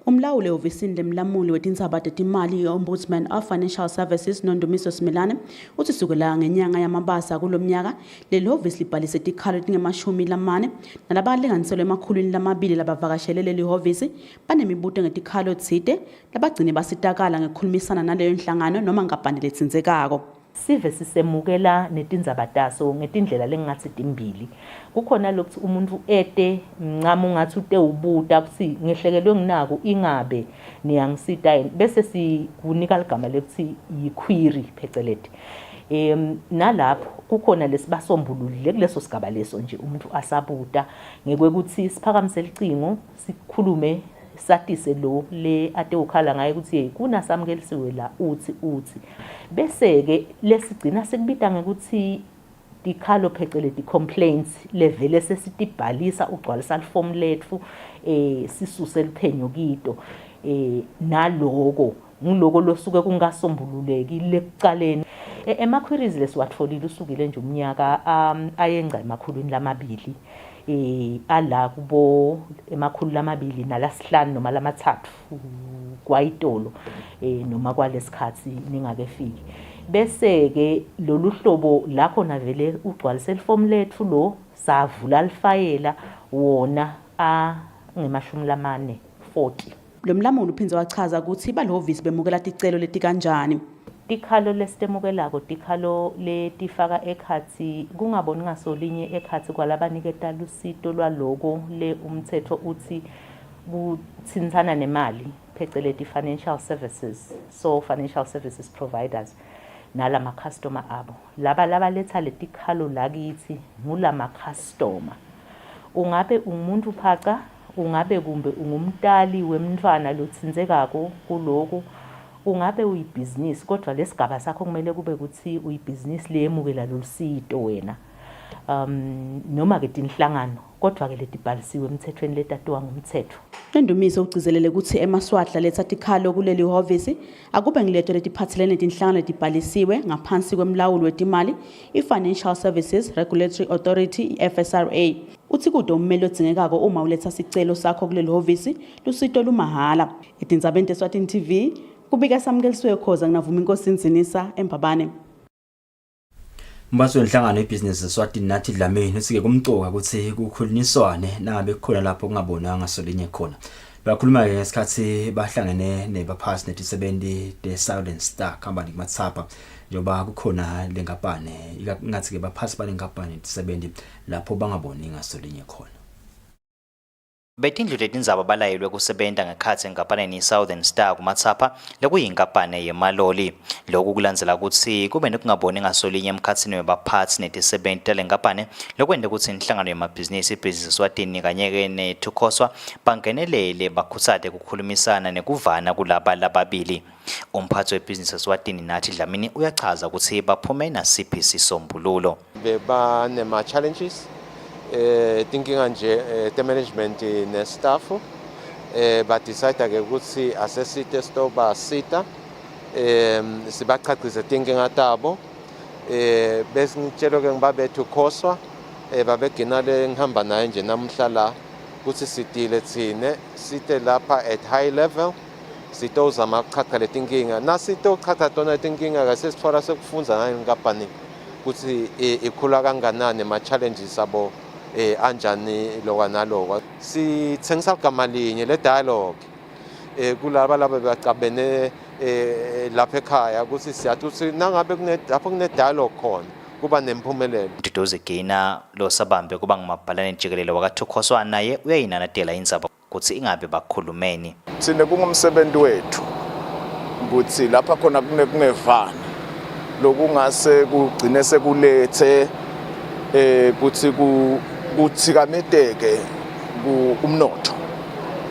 Umlawuli wehhovisi lemlamulo wetindzaba tetimali ombudsman of financial services noNdumiso Simelane uthi sukela ngenyanga yaMabasa kulomnyaka leli hhovisi libhalise tikhalo tingemashumi lamane nalabalinganiselwe emakhulwini lamabili labavakashelele leli hhovisi banemibuto ngetikhalo tsite labagcine basitakala ngekukhulumisana naleyo nhlangano noma ngaphandle letsindzekako. Sive sisemukela netindzaba taso ngetindlela lengathi timbili. Kukhona lokuthi umuntu ete mncamo ngathi utewubuta kuthi ngehlekelwe nginako ingabe niyangisita bese sikunika ligama lekuthi yiquery pheceleti. Nalapho kukhona lesibasombululile kuleso sigaba leso nje umuntu asabuta ngekwekuthi siphakamise licingo sikhulume satise lo le ate ukhala ngaye ukuthi kuna samkelisiwe la uthi bese ke lesigcina sekubita ngekuthi tikhalo phecelezi complaints levele sesitibhalisa ugcwalisa liform letfu sisuse liphenyo kito naloko ngiloko losuke kungasombululeki lekucaleni ema-queries lesiwatfolile usukile nje umnyaka ayenga emakhulwini lamabili ala kubo emakhulu lamabili nalasihlanu noma lamathathu kwayitolo noma kwalesikhathi ningakefiki bese-ke lolu hlobo lakho navele ugcwalise liform letfu lo savula lifayela wona angemashumi 40. Lo mlamuli uphindze wachaza ukuthi balohhovisi bemukela ticelo leti kanjani. Tikhalo lesitemukelako tikhalo letifaka ekhatsi kungaboni ngasolinye ekhatsi kwalabaniketa lusito lwaloko le umthetho uthi kutsintsana nemali phecelezi financial services, so financial services providers nalama customer abo laba letha letikhalo lakithi ngulama customer. Ungabe umuntu phaca, ungabe kumbe ungumtali wemntfwana lotsindzekako kuloko, ungabe uyibhizinisi kodwa lesigaba sakho kumele kube ukuthi uyibhizinisi leyemukela lolusito wena noma ke tinhlangano kodwa ke letibhalisiwe emthethweni letatiwa ngumthetho. Ndumiso ugcizelele ukuthi emaswahla letha tikhalo kuleli hhovisi akube ngileto letiphathelene netinhlangano letibhalisiwe ngaphansi kwemlawulo wetimali i-Financial Services Regulatory Authority i-FSRA. Uthi kude ummeli odzingekako uma uletha sicelo sakho kuleli hhovisi lusito lumahala. Etindzabeni Eswatini TV kubika samkeliswe khoza nginavuma inkosi Nzinisa eMbabane. Mbaso wenhlangano yebusiness Eswatini nathi Dlamini usike kumcoka ukuthi kukhulunyiswane nangabe kukhona lapho kungabonanga ngasolinye khona. Bakhuluma ngesikhathi bahlangene nebaphathi netisebenzi the Southern Star company kumathapha njoba kukhona lenkampani ngathi ke baphathi balenkampani netisebenzi lapho bangaboni ngasolinye khona. Betindlu letindzaba balayelwe kusebenta ngekhatsi enkampanini Southern Star kumathapha lekuyinkampani yemaloli. Lokhu kulandzela ukuthi kube nekungaboni ngasolinye emkhatsini webaphathi netisebenzi talenkampani lokwente ukuthi inhlangano yemabhizinisi iBusiness Eswatini kanye-ke neTukhoswa bangenelele bakhutsate kukhulumisana nekuvana kulaba lababili. Umphathi weBusiness Eswatini nathi Dlamini uyachaza ukuthi baphume nasiphi isisombululo. Bebanema challenges tinkinga nje the management ne staff ba decide ke ukuthi asesite stoba sita sibachachisa tinkinga tabo bese ngitshelo ke ngibabe Tukhoswa babegina le ngihamba naye nje namhla la ukuthi sidile thine site lapha at high level sitozama ukuchacha le tinkinga nasito chacha tona tinkinga ke sesifora sekufunza ngayo inkampani ukuthi ikhula kanganani ma challenges abo anjani lokwa nalokwa sithengisa igama linye le dialogue kulaba laba bacabene lapha ekhaya ukuthi siyathi ukuthi nangabe lapho kune dialogue khona kuba nemphumelelo. Duduze Gina lo sabambe kuba ngumabhalane jikelele wakathukhoswa naye uyayinanatela indzaba ukuthi ingabe bakhulumeni. Sine kungumsebenzi wethu ukuthi lapha khona kunevana lokungase kugcine sekulethe kuthi kuthikameteke umnotho.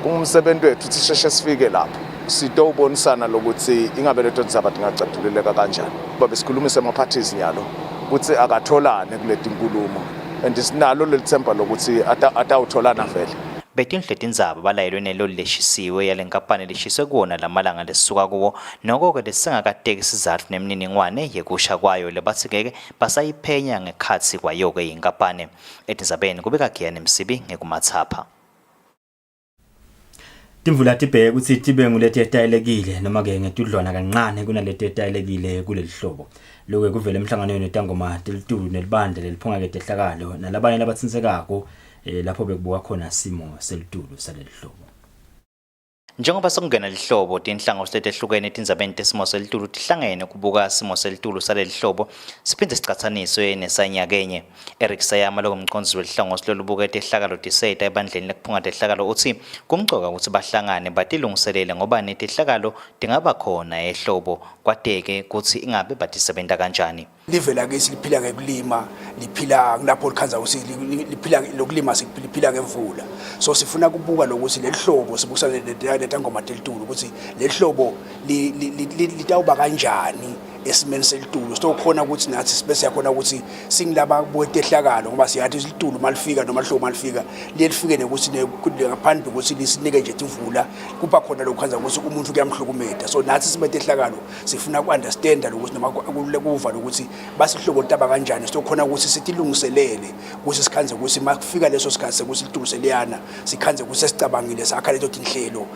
Kungumsebenzi wethu ukuthi sheshe sifike lapho sitobonisana lokuthi ingabe leto ndzaba tingacatuleleka kanjani. Babe sikhulumise ama-parties nyalo ukuthi akatholane kuleti nkulumo and sinalo lelithemba lokuthi atawutholana vele. Betindlu letindzaba balayelwe nelo leshisiwe yalenkampani leshiswe kuwona lamalanga lesisuka kuwo noko-ke lesingakateki isizatfu nemininingwane yekusha kwayo lebathi-ke basayiphenya ngekhatsi kwayo-ke yinkampani. Etindzabeni kubika Giyane Msibi ngekumathapha. Timvula tibheke ukuthi tibe nguleti etayelekile noma ke ngetudlwana kancane kunaleti etayelekile kuleli hlobo. Lokho kuvela emhlanganweni wetangoma telitulu nelibandla leliphunga ke tehlakalo nalabanye labatsinsekako lapho bekubuka khona simo selitulu saleli hlobo. Njengoba sokungena lihlobo tinhlangano letehlukene etindzabeni tesimo selitulu tihlangene kubuka simo selitulu saleli hlobo siphinde sicatsaniswe nesanyakenye. Eric Sayama lokumcondzisi welihlangosi lolubuka tehlakalo tiseta ebandleni lekuphunga tehlakalo uthi kumcoka ukuthi bahlangane batilungiselele ngoba netehlakalo tingaba khona ehlobo kwateke ukuthi ingabe batisebenta kanjani. Live lakesi liphila ngekulima liphila lapho likhanza ukuthi liphila lokulima liphila ngemvula. So sifuna kubuka lokuthi lelihlobo sibusana letangoma telitulu ukuthi lelihlobo litawuba kanjani esimeni selitulo sitokhona ukuthi nathi sibe siyakhona ukuthi singilaba botehlakalo ngoba siyathi ilitulo malifika noma lihlobo malifika liyefike ukuthi ngaphandle ukuthi lisinike nje imvula kuba khona lokwenza ukuthi umuntu kuyamhlukumeza so nathi sibetehlakalo sifuna ukunderstanda ukuthi noma kuva ukuthi basihlobo ntaba kanjani sitokhona ukuthi sitilungiselele ukuthi sikhanze ukuthi makufika leso sikhathi ukuthi lituluseleyana sikhanze ukuthi sicabangile sakha lezo inhlelo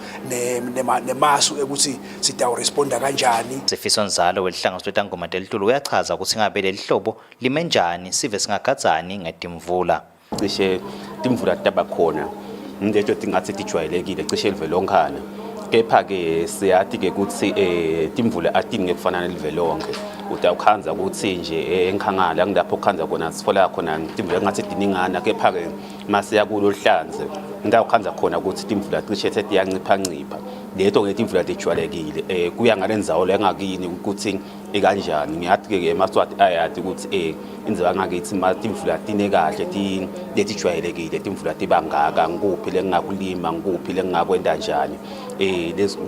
nemasu ukuthi sitawu responda kanjani. Sifiso Nzalo welihlanganiso lwetangoma delitulo uyachaza ukuthi ngabe leli hlobo lime njani sive singagadzani ngetimvula. Cishe timvula taba khona ndeto tingathi tijwayelekile cishe livelonkhana kepha ke siyathi ke ukuthi timvula atinge kufana nelivelonke utawukhanza ukuthi nje enkhangala ngilapho khanza khona sitfola khona timvula ngathi diningana kepha ke masiya kulo hlanze ndawukhanza khona ukuthi timvula cishe setiyancipha leto ngetimvula tijwayelekile kuya ngalenzawo lengakini ukuthi ikanjani ngiyathi ke emaswati ayathi ukuthi inzaba ngakithi matimvula tine kahle letijwayelekile timvula tibangaka ngikuphi lengakulima ngikuphi lengakwenda njani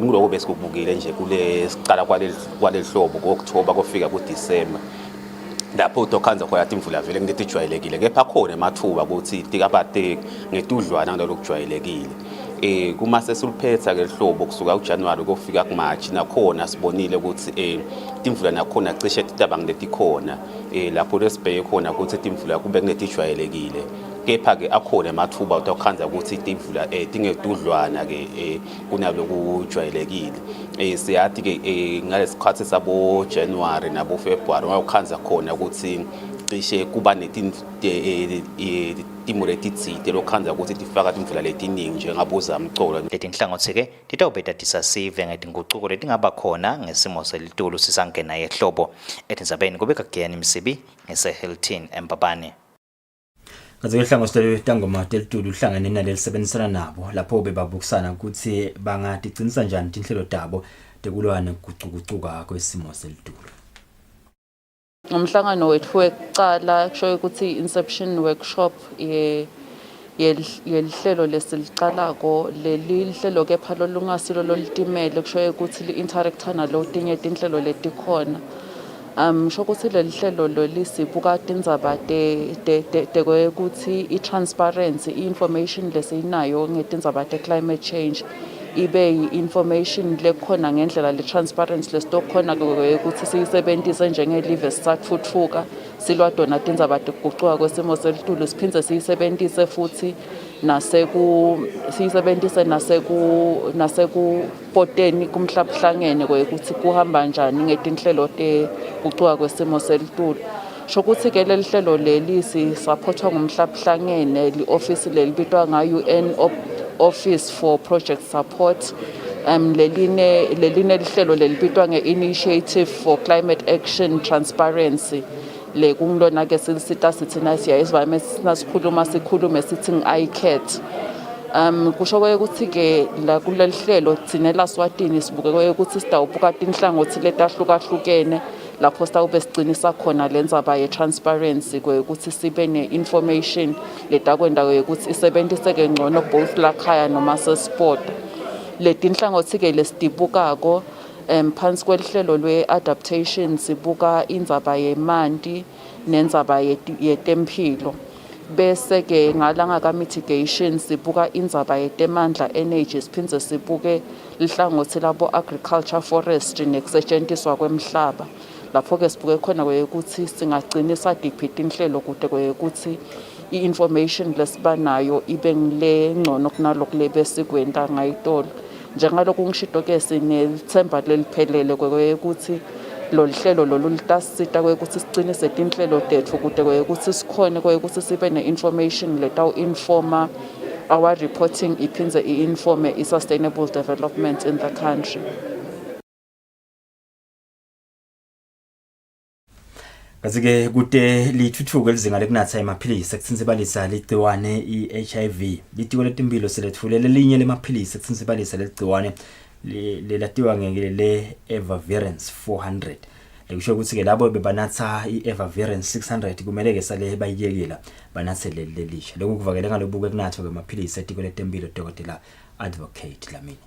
ngiloko bese kubukile nje kule siqala kwalehlobo ku-October kufika ku-December lapho utokhanza khona timvula vele ngetijwayelekile kepha khona emathuba ukuthi tikabate ngetudlwana ngalo kujwayelekile kuma sesuliphetha ke lihlobo kusuka uJanuary kufika kuMarch nakhona sibonile ukuthi timvula nakhona cishe titabang letikhona lapho lesibheke khona ukuthi timvula kube kunetijwayelekile kepha ke akhona emathuba utokhanza ukuthi timvula tingedudlwana ke kunalo kujwayelekile siyathi ke ngalesikhathi sabo January nabo February wakhanza khona ukuthi cishe kuba timureti lokhanza ukuthi tifaka timvula letiningi njengabuza mcolo letinhlangothi ke titawubeta tisasive ngetinguquko letingaba khona ngesimo selitulo sisangena yehlobo etindzabeni kubeka kugena imisibi ngeseHilton eMpapane. Kaze ihlangothi letangoma delitulo uhlangane nalelisebenzisana nabo lapho bebabukisana ukuthi bangatigcinisa njani tinhlelo tabo tekulwana kuguquguquka kwesimo selitulo. Umhlangano wethu wekuqala kusho ukuthi inception workshop yelihlelo lesiliqalako leli lihlelo kepha lolungasilo lolitimele kusho ukuthi li-interacta nalotinye tinhlelo letikhona sho ukuthi leli hlelo lolisibuka tindzaba ukuthi i-transparency i-information lesinayo ngetindzaba te-climate change ibe i-information lekhona ngendlela le-transparency lesitokhona ukuthi siyisebenzise njengelive esisatfutfuka silwa tona tindzaba tekuguquka kwesimo selitulo siphindze siyisebenzise futhi siyisebenzise nasekupoteni kumhlabuhlangene ukuthi kuhamba njani ngetinhlelo teguquka kwesimo selitulo. Shokuthi ke leli hlelo leli sisupportwa ngumhlabuhlangene li-office lelibitwa nga-UN Office for Project Support leline lihlelo lelibitwa nge-Initiative for Climate Action Transparency le kungilona ke silisita sithina siyayizivame sikhulume sithi ngi-ICAT kusho ukuthi ke la kuleli hlelo thina laSwatini sibuke ukuthi sitawubuka tinhlangothi letahlukahlukene lapho sitawube sicinisa khona lenzaba ye-transparency ukuthi sibe ne-information letakwenda ukuthi isebenziseke ngcono both lakhaya noma sesport letinhlangothi ke lesitibukako phansi kwelihlelo lwe-adaptation sibuka indzaba yemanti nenzaba yetempilo bese ke ngalanga ka-mitigation sibuka indzaba yetemandla energy siphindze sibuke lihlangothi labo agriculture forestry nekusetshenziswa kwemhlaba lapho ke sibuke khona ukuthi singagcinisa diphi tinhlelo kude ukuthi i-information lesibanayo ibe ngile ngcono kunalokho lebesikwenza ngayitolo njengaloku ngishido ke sinethemba leliphelele ukuthi lo lihlelo lolu litasisita ukuthi sicinise tinhlelo tethu kude ukuthi sikhone ukuthi sibe ne-information letawu-informa our reporting iphindze i-informe i-sustainable development in the country. Kazi-ke kude lithuthuke elizinga lekunatha emaphilisi ekuthinsibalisa ligciwane i-HIV litiko letimpilo selethulele elinye lemaphilisi ekuthinsibalisa leligciwane lelatiwa le-evavirence 400 lekusho ukuthi ke labo bebanatha i-evavirence 600 kumele ke sale bayiyekela banathe lelisha lokhu kuvakele ngalobuke kunathwa kwemaphilisi etiko letempilo Dr. Advocate Lamini.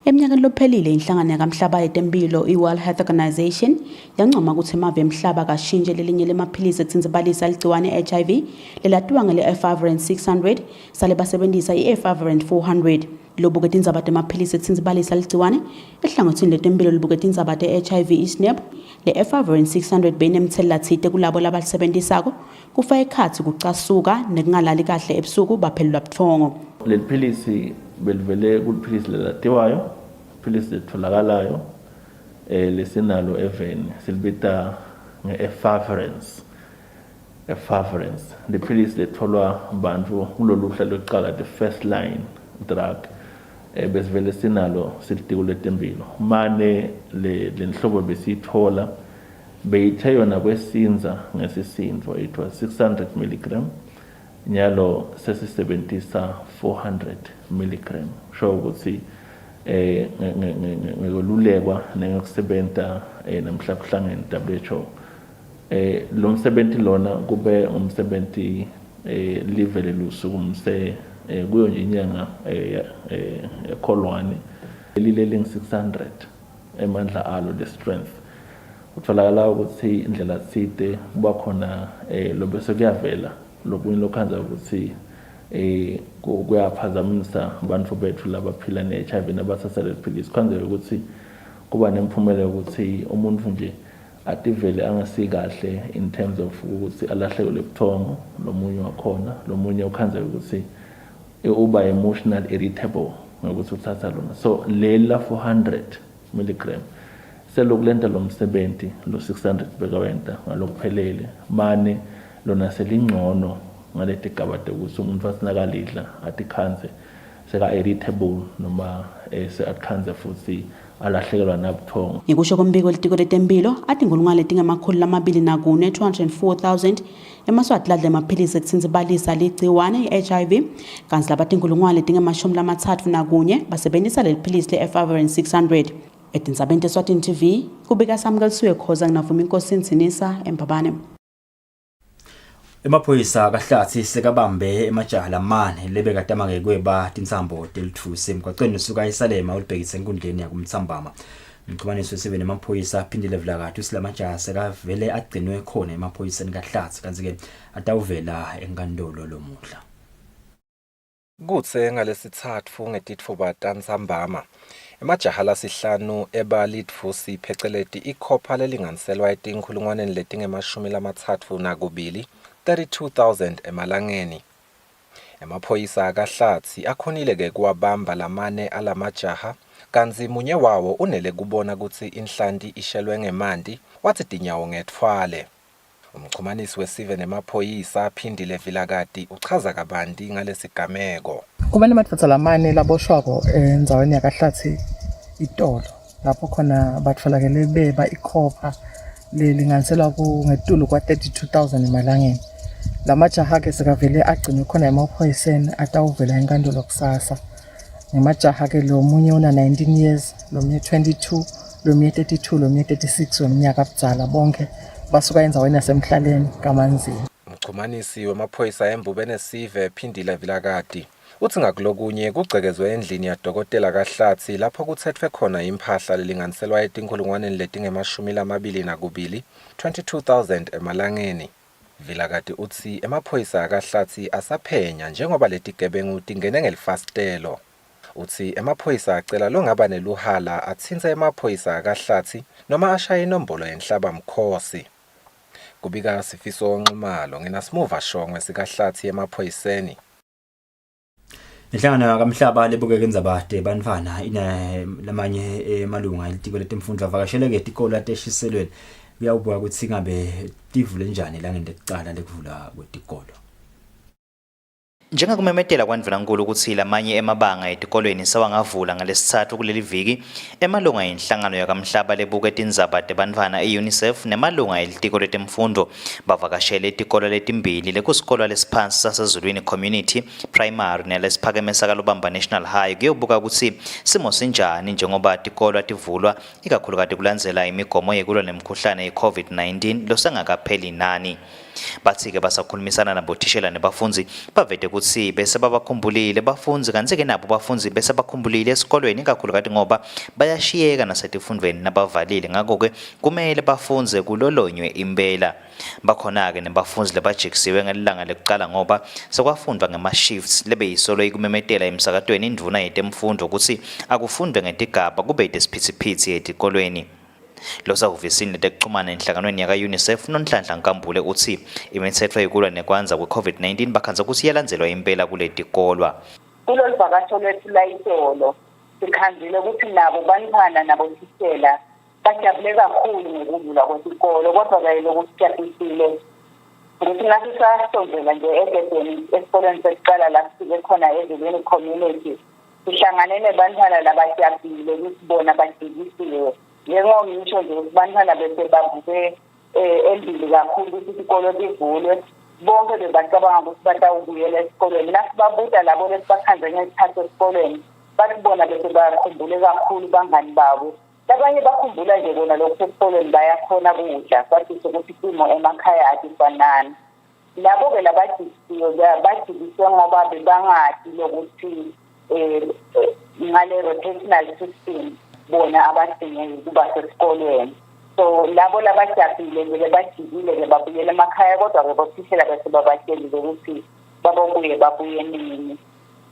Eminyakeni lophelile inhlangano yakamhlaba yetempilo i-World Health Organization yancoma ukuthi emave emhlaba kashintshe lelinye lemaphilisi ethinzibalisa ligciwane HIV lelatiwa ngele-efavirenz 600 sale basebenzisa i-efavirenz 400 lobuketa indzaba temaphilisi ethinzibalisa ligciwane ehlangothini letempilo libuketa indzaba te-HIV isnap le-efavirenz 600 beyinemthelela thite kulabo labalisebenzisako kufaka ekhatsi kucasuka nekungalali kahle ebusuku baphelelwa buthongo. Leli philisi belivele kuliphilisi lelatiwayo, philisi litholakalayo lesinalo eveni silibita nge-efavirenz. Liphilisi litholwa bantfu kuloluhla lokuqala the first line drug besivele sinalo silitiko letempilo. Mane lenhlobo besiyithola beyithe yona kwesinza ngesisindvo it was 600 mg nyalo sesisebenzisa 400 mg show ukuthi ngekolulekwa nengokusebenta namhlabuhlangene WHO lo msebenzi lona kube umsebenzi livele lusukumse kuyo nje inyanga eKholwane lile ling 600 emandla alo the strength utholakala ukuthi indlela side kuba khona lo bese kuyavela lokunye lokhanza ukuthi kuyaphazamisa abantu bethu labaphila ne-HIV nabasasele philisi khanze ukuthi kuba nemphumela ukuthi umuntu nje ativele angasikahle in terms of ukuthi alahlekelwe ubuthongo lomunye wakhona lomunye ukhanze ukuthi uba emotional irritable ngokuthi uthatha lona so lela 400 mg selokulenta lo msebenzi lo 600 bekawenta ngalokuphelele mane lona selingcono ngaleti gabade ukuthi umuntu asinakalidla athi khanze seka irritable noma sekhanze futhi alahlekelwa nabuthongo. Ngikusho kombiko litiko letempilo athi ngolungale tinga-204 204,000 emaswati ladla emaphilisi ethinzibalisa ligciwane i-HIV kanti labathi ngolungale tinga-31 basebenzisa leli philisi le-efavirenz 600 etindzabeni teSwatini TV kubika Samkelisiwe Khoza nginavuma inkosi Nsinisa eMbabane. Emaphoyisa kaHlatsi sekabambe emajaha lamane lebekatamake ba tinsambo telithusi emgwaqweni usuka eSalema ulibhekise enkundleni yakumthambama. Umxhumanisi wesibene emaphoyisa aphindile vilakathi usilamajaha sekavele agcinwe khona emaphoyiseni kaHlatsi kanti ke atawuvela enkantolo lomuhla. Kutse ngalesithathu ngetitfuba tantsambama emajaha lasihlanu ebalitfusi pheceleti ikhopha lelinganiselwa etinkhulungwaneni letingemashumi 32,000 emalangeni. Emaphoyisa akaHlatsi akhonile kuwabamba lamane alamajaha kanzi munye wawo unele kubona kutsi inhlanti ishelwe ngemanti wathi tinyawo ngetfwale. Umxhumanisi wesive nemaphoyisa aphindile vilakati uchaza kabanti ngalesigameko. Kuba nemadvodza lamane laboshwako endzaweni yakaHlatsi itolo lapho khona batfolakele beba ikhopha lelinganiselwa ngetulu kwa 32,000 emalangeni. Lamajaha ke sekavele agcinwe khona emaphoyiseni atawuvela enkantolo kusasa. Ngemajaha ke lo munye una 19 years, lo munye 22, lo munye 32, lo munye 36 weminyaka budzala bonke basuka endzaweni yasemhlaleni kaManzini. Umxhumanisi wemaphoyisa embubene sive phindile vilakati uthi ngakulokunye kugcekezwe endlini yadokotela kaHlatsi lapho kuthethwe khona imphahla lelinganiselwa etinkhulungwaneni letingemashumi 22,000 emalangeni. Vilakati uthi emaphoyisa akaHlatsi asaphenya njengoba letigebengu tingene ngelifastelo. Uthi emaphoyisa acela longaba neluhala atsinze emaphoyisa akaHlatsi noma ashaya inombolo yenhlaba mkhosi. Kubika Sifiso Nxumalo nginasimuva shongwe sikaHlatsi emaphoyiseni. Inhlangano yakamhlaba lebukeka indzaba tebantfwana lamanye emalunga elitiko letemfundvo avakashele ngetikolo ateshiselweni kuyawubuka ukuthi ngabe tivule njani la ngentekucala lekuvula kwetikolo. Njengakumemetela kwaNdvulankulu ukuthi lamanye emabanga etikolweni sawangavula ngalesithathu kuleli viki emalunga enhlangano yakamhlaba lebuketa indzaba tebantfwana eUNICEF nemalunga elitiko letemfundo bavakashele itikolo letimbili lekusikolo lesiphansi sasezulwini community primary nelesiphakeme sakalobamba national high kuyobuka ukuthi simo sinjani njengoba tikolo ativulwa ikakhulukati kulandzela imigomo yekulwa nemkhuhlane ye-COVID-19 losengakapheli nani. Bathi ke basakhulumisana nabothishela nebafundzi bavete ukuthi bese babakhumbulile bafundzi kanti-ke nabo bafundzi bese bakhumbulile esikolweni ikakhulukazi ngoba bayashiyeka nasetifundweni nabavalile ngakho-ke kumele bafundze kulolonywe impela. Bakhona-ke nebafundzi lebajikisiwe ngelilanga lekuqala ngoba sekwafundwa ngema-shifts lebeyisolo ikumemetela emsakatweni indvuna yetemfundo ukuthi akufundwe ngetigaba kube yitesiphithiphithi etikolweni. Losahhovisini letekuxhumana enhlanganweni yaka-UNICEF noNhlanhla Nkambule uthi imithetho yokulwa nekwanza kwe-COVID-19 bakhanza ukuthi iyalandzelwa impela kuletikolwa. Kulolu vakasho lwethu layitolo sikhanzile ukuthi nabo bantwana nabothishela bajabule kakhulu ngokuvulwa kwesikolo kodwa-ke lokuthi siyabisile ukuthi ngathi sasondela nje egedeni esikoleni sekuqala la sifike khona ezulwini community sihlangane nebantwana labajabulile ukuthi bona bajikisiwe. Njengoba nje bantwana bese babuke endili kakhulu ukuthi isikolo sivulwe bonke bebacabanga ukuthi batawubuyela esikolweni nasibabuda labo lesibakhanze ngesikhathi esikolweni basibona bese bakhumbule kakhulu bangani babo. Abanye bakhumbula nje bona lokho esikolweni bayakhona kudla bathi ukuthi isimo emakhaya asifanani. Labo-ke labajikisiwe bajikisiwe ngoba bebangadi lokuthi ngale rotational system bona abadinge ukuba sesikolweni. So labo labajabulile nje bajikile babuyela emakhaya kodwa-ke bothishela bese babatshelile ukuthi babuye nini.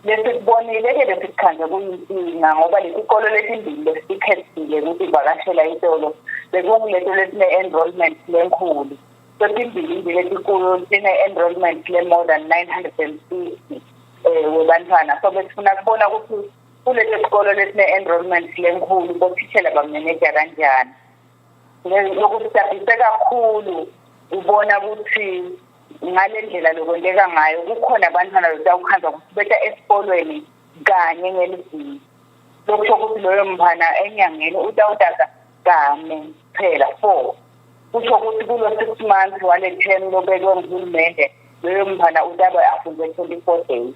Bese sibonile-ke bese sikhanze kuyinkinga ngoba lesikolo lesimbili lesikhethile ukuthi ivakashela itolo bekuleto lesine-enrollment lenkulu. Sesimbili nje lesikolo sine-enrollment le-more than 950 webantwana. So besifuna kubona ukuthi kulesi sikolo lesine-enrollment lenkulu bothishela bameneja kanjani. Lokusabhise kakhulu ubona ukuthi ngale ndlela lokwenteka ngayo kukhona abantwana lotawukhanza ukuthi beta esikolweni kanye ngelizini. Lokusho ukuthi loyo mphana enyangeni utawutaka kane phela 4. Kusho ukuthi kulo 6 months wale term lobekwe nguhulumende loyo mphana utaba afunde 24 days.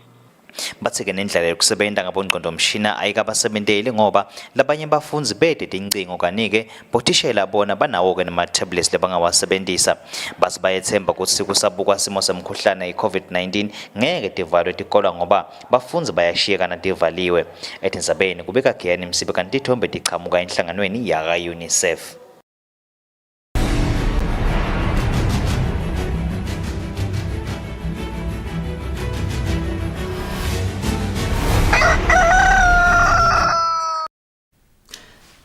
Bathi-ke nendlela yokusebenza ngabongqondomshina ayikabasebenteli ngoba labanye bafundzi bedede incingo kanike bothishela bona banawo-ke nema-tablets lebangawasebentisa. Basi bayethemba ukuthi kusabukwa simo semkhuhlane i-COVID-19 ngeke tivalwe tikolwa ngoba bafundzi bayashiyekana tivaliwe. Etindzabeni kubika Giyani Msibe kanti tithombe tichamuka enhlanganweni yaka-UNICEF.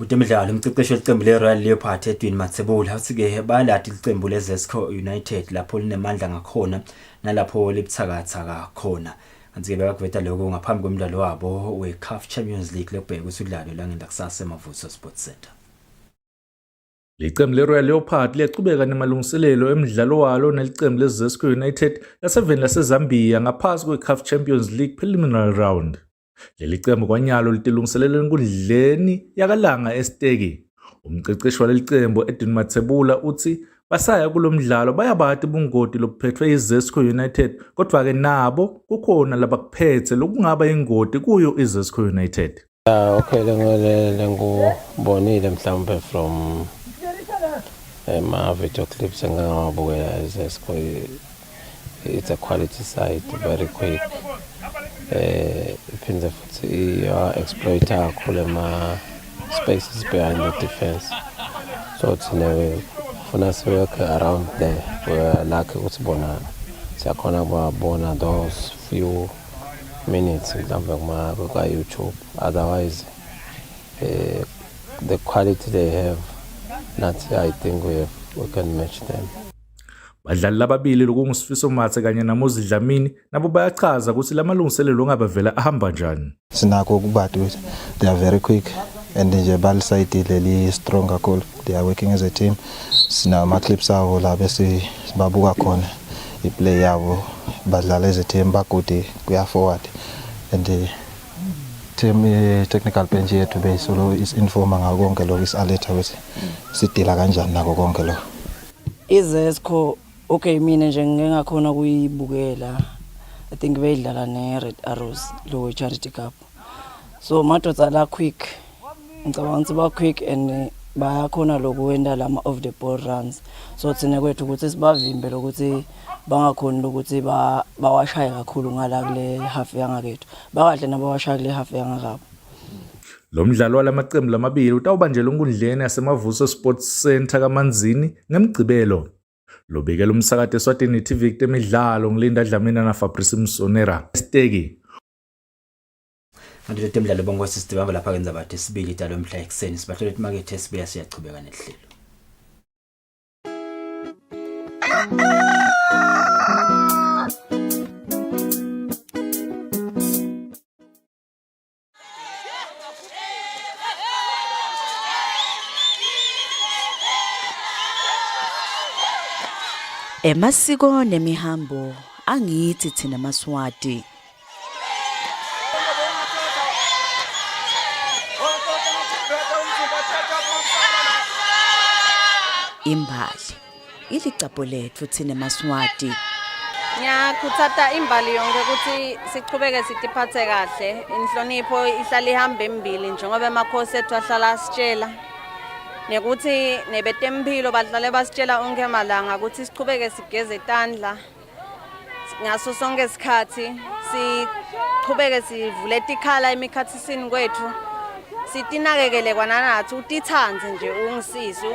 Utemidlalo umceceshi weqembu le-Royal Leopard Edwin Mathebula uthi-ke baladi iqembu le-Zesco United lapho linemandla ngakhona nalapho libuthakathaka khona. Kanti-ke bekakuveta lokho ngaphambi komdlalo wabo we-CAF Champions League lokubheka ukuthi udlalo langenda kusasa eMavuso Sports Center. Liqembu le-Royal Leopard liyaqhubeka nemalungiselelo emidlalo walo nelicembu le-Zesco United laseveni laseZambia ngaphasi kwe-CAF Champions League preliminary round. Leli qembu kwanyalo litilungiselela enkundleni yakalanga esiteki. Umceceshi waleli qembu Edwin Mathebula uthi basaya kulomdlalo bayabati ubungoti lobuphethwe iZesco United kodwa-ke nabo kukhona labakuphethe lokungaba ingoti kuyo iZesco United. Okay, lengubonile mhlawumbe from ma video clips engangawabukela iZesco. It's a quality side, very quick. Iphindze futhi exploiter kakhulu spaces behind the defense. So thina funa siwork around there. We're lucky ukuthi bona siyakhona kubona those few minutes mhlawumbe kuma YouTube. Otherwise the quality they have, not I think we can match them. Badlali lababili lokungusifiso Mathe kanye naMozi Dlamini nabo bayachaza ukuthi lamalungiselelo ngabavela ahamba njani. Sinako ukubati ukuthi they are very quick and nje balisayidile li strong kakhulu. They are working as a team. Sina ama clips abo la bese babuka khona iplay yabo badlala as a team bakude kuya forward and the team technical bench yethu besolo is informa ngako konke lo is alert ukuthi sidila kanjani nako konke lo. iZesco okay mina nje ngingakhona kuyibukela I think beyidlala neRed Arrows lo Charity Cup so madoda la quick ngicabanga ukuthi ba quick and bayakhona lokuwenda lama off the ball runs so thina kwethu ukuthi sibavimbe lokuthi bangakhona ukuthi bawashaye kakhulu ngala kule half yangakethu bakahle nabawashaya kule half yangakabo. Lo mdlalo walamaqembu lamabili utawubanjelwa enkundleni yasemavuso Sports Center kaManzini ngemgcibelo. Lobekela umsakade Eswatini TV kutemidlalo ngilinda Dlamini na Fabrice Msonera. Stegi. Ngale temidlalo bonke sisibamba lapha kenza bathe sibili italo mhla ekseni sibahlole imakethe sibuya siyachubeka nehlelo. Emasiko nemihambo angithi thina maSwati. Imbali ilicapo lethu thina maSwati. Ngiyakhuthata imbali yonke ukuthi sichubeke sitiphathe kahle inhlonipho ihlala ihamba embili njengoba emakhosi ethu ahlala asitshela nekuthi nebetempilo badlale basitshela onke amalanga ukuthi sichubeke sigeze itandla ngaso sonke isikhathi sichubeke sivule tikhala emikhathisini kwethu sitinakekele kwananathi utithanze nje ungisisi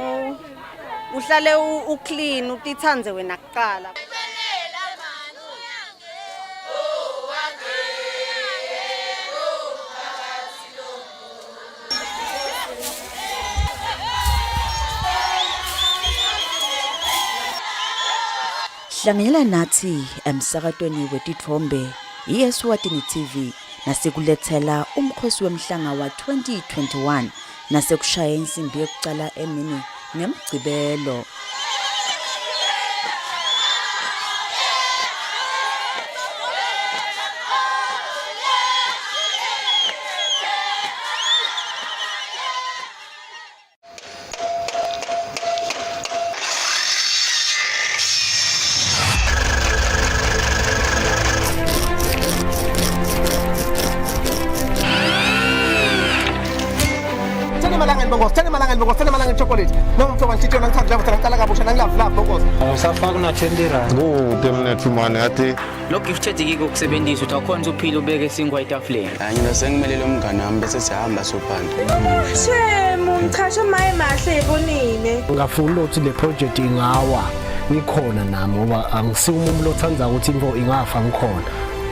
uhlale uclean utithanze wena kuqala. Hlanganyela nathi emsakatweni wetithombe iEswatini TV nasekulethela umkhosi wemhlanga wa 2021 nasekushaya insimbi yokucala emini ngemgcibelo. Ngosana malanga chocolate noma mfana ngithi yona ngithatha lapho ngicala kabusha nangilove love bongozo awusafaka na 20 rand kuphi mina thumane ngathi lo gifted ikike ukusebenzisa utakhona uphila ubeke singwa etafuleni mina sengimelele umngane wami bese sihamba sophanda shemu ngichasha maye mahle ebonile ngafuna ukuthi le project ingawa ngikhona nami ngoba angisiwumuntu othandza ukuthi info ingafa ngikhona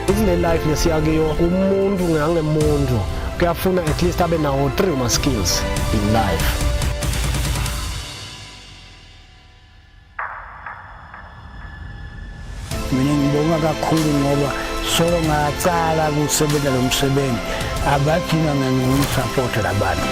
ile life lesiyakiyo umuntu ngangemuntu kuyafuna at least abe nawo 3 skills in life. Mina ngibonga kakhulu ngoba solo ngacala ukusebenza lo msebenzi abadinga ngingumsupport labantu.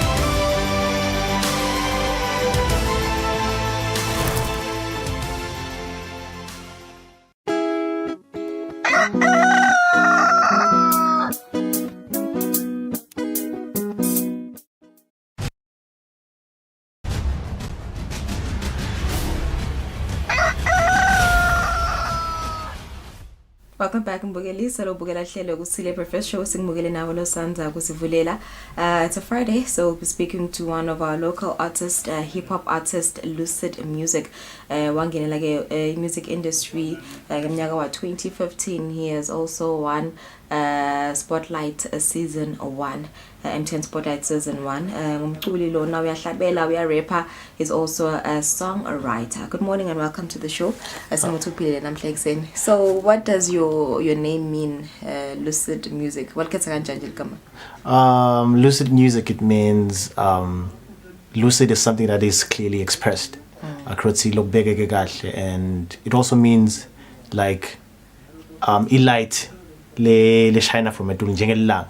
Welcome back Mbugeli. So Bugela Hlelo Kusile Breakfast Show singibukele nawo lo Sanza kusivulela. It's a Friday, so we'll be speaking to one of our local artists, hip hop artist Lucid Music. Wangenela ke music industry ngomnyaka wa 2015. He has also won Spotlight season 1. M10 Spotlight season 1. Ngumculi lo na uyahlabela uyarapper, is also a songwriter. Good morning and welcome to the show. So what does your name mean, Lucid Music? What gets Lucid Music, it means lucid is something that is clearly expressed. And it also means like light le shine from it.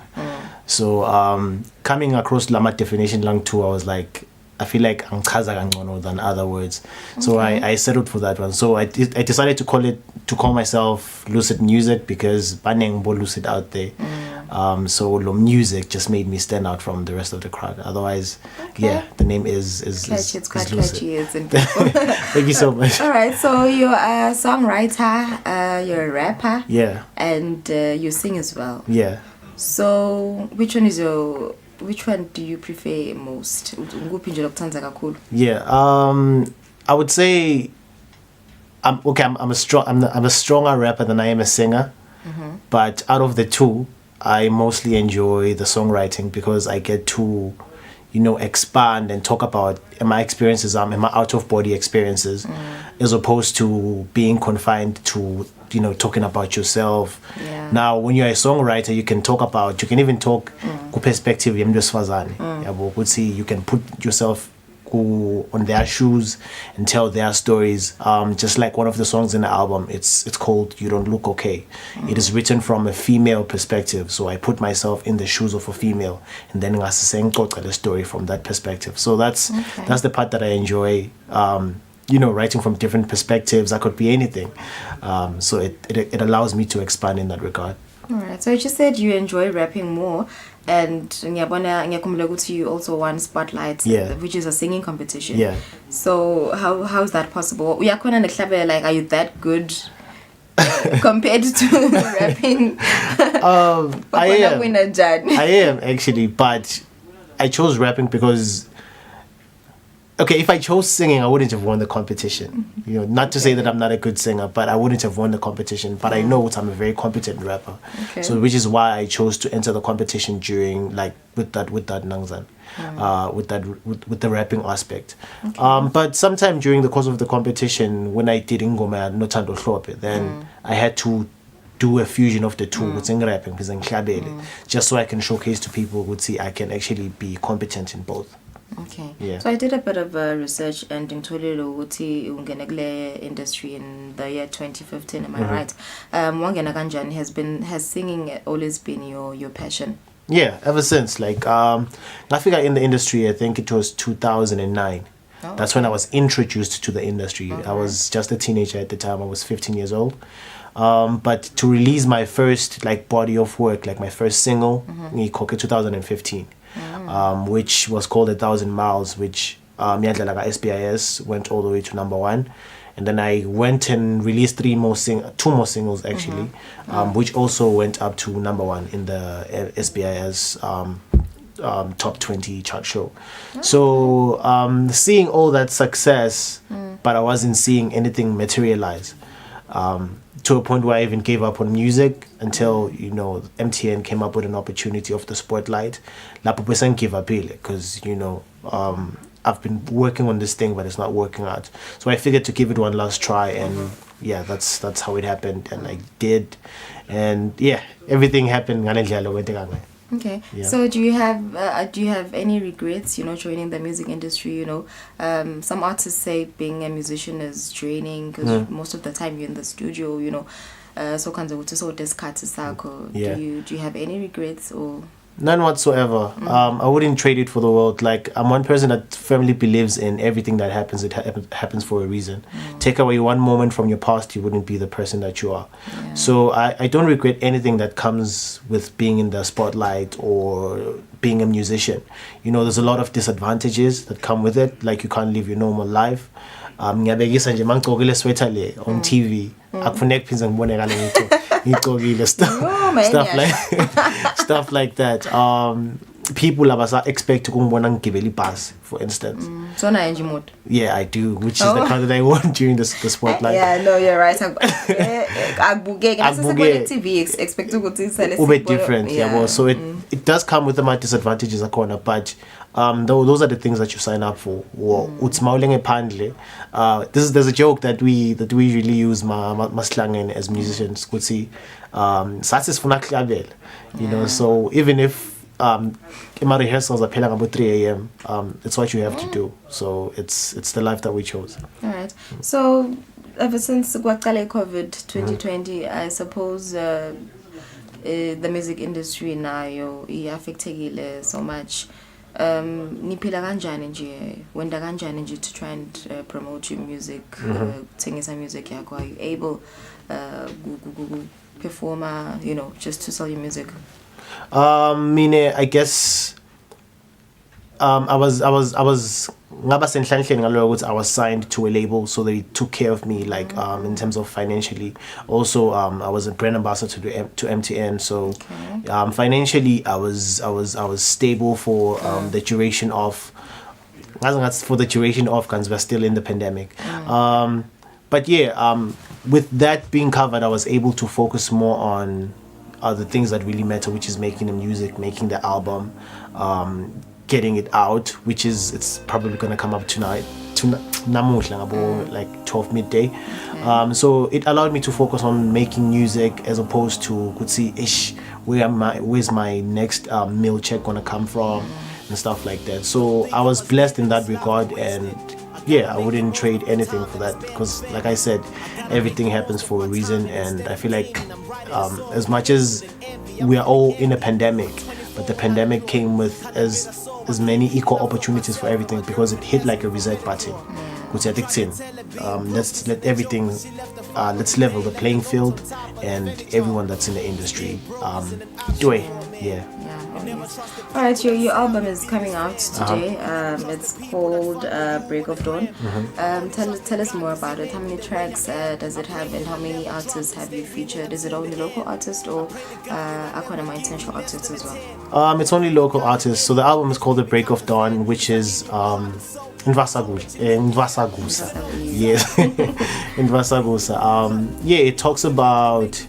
So coming across Lama definition lang too, I was like, I feel like angchaza kangcono than other words. So I settled for that one. So I decided to call myself Lucid Music because baneng bo lucid out there. So lo music just made me stand out from the rest of the crowd. Otherwise, yeah, the name is catchy. It's quite Lucid. catchy, isn't it? Thank you so much. All right, so you're a songwriter, you're a rapper, Yeah. and you sing as well. Yeah. So which one is your which one do you prefer most? Nguphi nje lokuthandza kakhulu? Yeah, I would say I'm a stronger rapper than I am a singer. But out of the two, I mostly enjoy the songwriting because I get to, expand and talk about my experiences, my out of body experiences, as opposed to being confined to, talking about yourself. Yeah. Now, when you're a songwriter, you can even talk perspective. You can put yourself on their shoes and tell their stories. Just like one of the songs in the album, it's called "You Don't Look Okay." It is written from a female perspective, so I put myself in the shoes of a female, and then I sing the story from that perspective. So that's the part that I enjoy. Writing from different perspectives. That could be anything. So it allows me to expand in that regard. All right. So you just said you enjoy rapping more, and you also won Spotlight, which is a singing competition. Yeah. So how is that possible? Like, are you that good compared to rapping? I am actually, but I chose rapping because. Okay, if I chose singing, I wouldn't have won the competition. Not to say that I'm not a good singer, but I wouldn't have won the competition. But I know I'm a very competent rapper. Okay. So which is why I chose to enter the competition during with that nangzan, with the rapping aspect. Okay. But sometime during the course of the competition, when I did Ngoma Notando Hlope, then I had to do a fusion of the two with rapping, just so I can showcase to people would see I can actually be competent in both. Okay. Yeah. So I did a bit of research and in Tolelo industry in the year 2015. Am I right? Wangena Kanjani has singing always been your passion? Yeah, ever since. Like I figure in the industry, I think it was 2009. That's when I was introduced to the industry. I was just a teenager at the time. I was 15 years old. But to release my first body of work, my first single, in 2015. Which was called 1,000 Miles, which SBIS went all the way to #1, and then I went and released two more singles actually, which also went up to #1 in the SBIS top 20 chart show. So seeing all that success, but I wasn't seeing anything materialize. To a point where I even gave up on music until MTN came up with an opportunity of the Spotlight. La give up because I've been working on this thing, but it's not working out. So I figured to give it one last try, and that's how it happened, and I did, and everything happened. Okay. Yeah. So do you have any regrets, joining the music industry? Some artists say being a musician is draining because most of the time you're in the studio, so Yeah. Do you have any regrets or? None whatsoever. I wouldn't trade it for the world. I'm one person that firmly believes in everything that happens. It happens for a reason. Take away one moment from your past, you wouldn't be the person that you are. Yeah. So I don't regret anything that comes with being in the spotlight or being a musician. There's a lot of disadvantages that come with it. Like you can't live your normal life. Ngiyabekisa nje mangigqokile sweater le on TV. Akufuneki phinze ngibonakala ngigqokile stuff like that. People abasa expect ukungibona ngigibela ibus, for instance. So na enje imoto. Yeah, I do, which is the car that I want during the spotlight. Yeah, no, you're right. Akubukeki nasesibone TV expect ukuthi sele ube different. Yeah, well, so it does come with the disadvantages akhona, but those are the things that you sign up for. There's a joke that we really use maslangen as musicians could see. So even if my rehearsals are playing about 3 a.m. It's what you have to do. So it's the life that we chose. All right. So ever since COVID 2020, I suppose the music industry now affected so much. Niphila kanjani nje wenda kanjani nje to try and promote your music, kuthengisa music yakho? Are you able performer, just to sell your music? I guess I was ngaba senhlanhleni ngaloko ukuthi I was signed to a label, so they took care of me like in terms of financially. Also I was a brand ambassador to MTN, so financially I was stable for the duration of because we're still in the pandemic. But yeah, with that being covered, I was able to focus more on the things that really matter, which is making the music, making the album, getting it out, which is, it's probably going to come up tonight, like 12 midday. So it allowed me to focus on making music as opposed to could see where's my next meal check gonna come from and stuff like that. So I was blessed in that regard, and yeah, I wouldn't trade anything for that, because like I said, everything happens for a reason. And I feel like as much as we are all in a pandemic, but the pandemic came with as many equal opportunities for everything, because it hit like a reset button. Let's let everything, let's level the playing field, and everyone that's in the industry do it. Yeah. All right, your album is coming out today. It's called Break of Dawn. Tell us more about it. How many tracks does it have, and how many artists have you featured? Is it only local artists, or are quite my international artists as well? It's only local artists. So the album is called The Break of Dawn, which is Nvasagusa. Yes. Nvasagusa. Yeah, it talks about,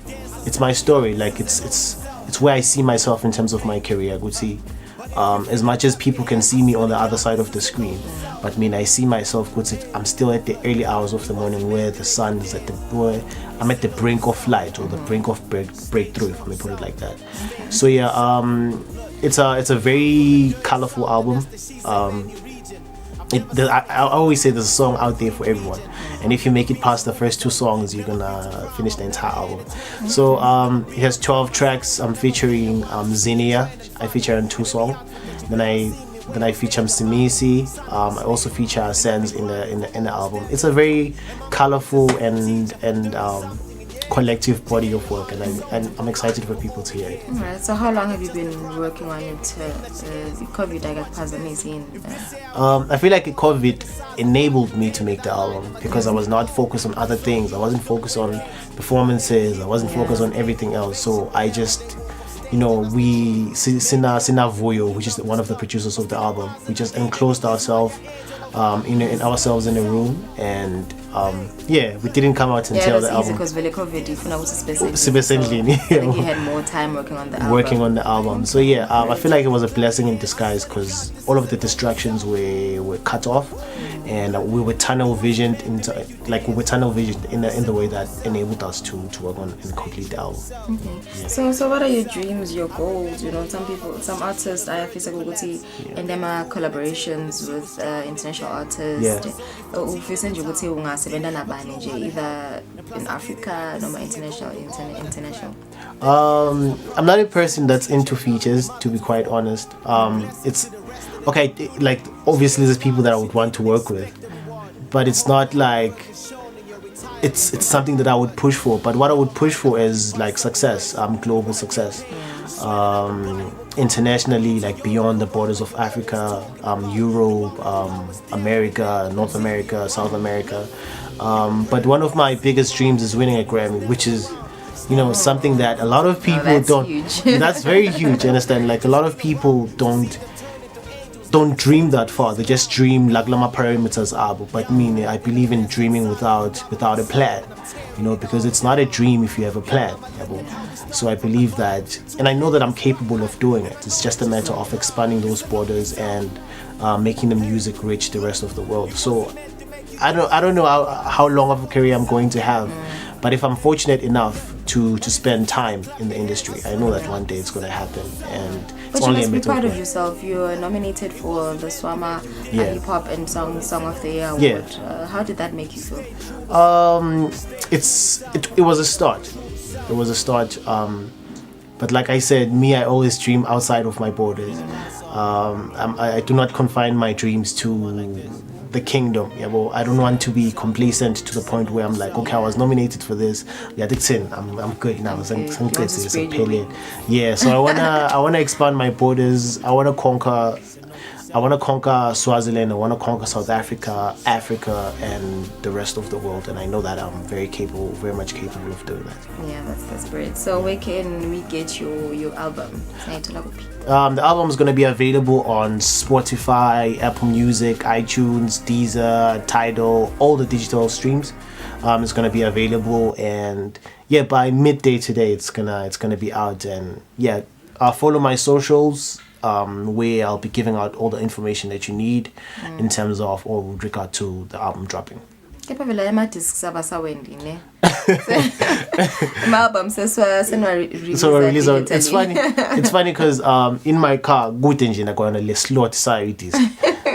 it's my story. Like it's where I see myself in terms of my career. I would see, as much as people can see me on the other side of the screen, but I see myself, I'm still at the early hours of the morning where the sun is I'm at the brink of light, or the brink of breakthrough, if I may put it like that. So yeah, it's a very colorful album. I always say there's a song out there for everyone, and if you make it past the first 2 songs, you're gonna finish the entire album. So it has 12 tracks. I'm featuring Zinia. I feature on 2 songs. Then I feature Simisi. I also feature Sands in the album. It's a very colorful and collective body of work, and I'm excited for people to hear it. Alright, so how long have you been working on it? COVID, I guess, I feel like COVID enabled me to make the album, because I was not focused on other things. I wasn't focused on performances. I wasn't focused on everything else. So I just, we Sina Voyo, which is one of the producers of the album, we just enclosed ourselves in ourselves in a room, and yeah, we didn't come out until the album. Because COVID, you had more time working on the album. So yeah, I feel like it was a blessing in disguise, because all of the distractions were cut off, and we were tunnel visioned in the way that enabled us to work on and complete the album. Okay. Yeah. So what are your dreams, your goals? Some artists I have and them are collaborations with international artists. Either in Africa or international. I'm not a person that's into features, to be quite honest. It's okay, like obviously there's people that I would want to work with, but it's not like it's something that I would push for. But what I would push for is like success, global success, internationally, like beyond the borders of Africa, Europe, America, North America, South America. But one of my biggest dreams is winning a Grammy, which is, something that a lot of people don't. Huge. That's very huge. Understand? Like a lot of people don't dream that far. They just dream like lama parameters are. But I believe in dreaming without a plan. Because it's not a dream if you have a plan. So I believe that, and I know that I'm capable of doing it. It's just a matter of expanding those borders and making the music reach the rest of the world. So I don't know how long of a career I'm going to have, but if I'm fortunate enough to spend time in the industry, I know that one day it's going to happen, and it's only a matter of time. But you must be proud of yourself. You were nominated for the Swama Hip Hop and Song of the Year award. Yeah. How did that make you feel? It was a start. It was a start. But like I said, I always dream outside of my borders. I do not confine my dreams to the kingdom. I don't want to be complacent to the point where I'm like, okay, I was nominated for this. I'm good now. Yeah, so I wanna expand my borders. I wanna conquer I want to conquer Swaziland, I want to conquer South Africa, Africa, and the rest of the world. And I know that I'm very much capable of doing that. Yeah, that's great. So where can we get your album? The album is going to be available on Spotify, Apple Music, iTunes, Deezer, Tidal, all the digital streams. It's going to be available, and yeah, by midday today, it's gonna be out. And yeah, follow my socials, where I'll be giving out all the information that you need in terms of or with regard to the album dropping. So it's funny because in my car good engine I got a slot side it is.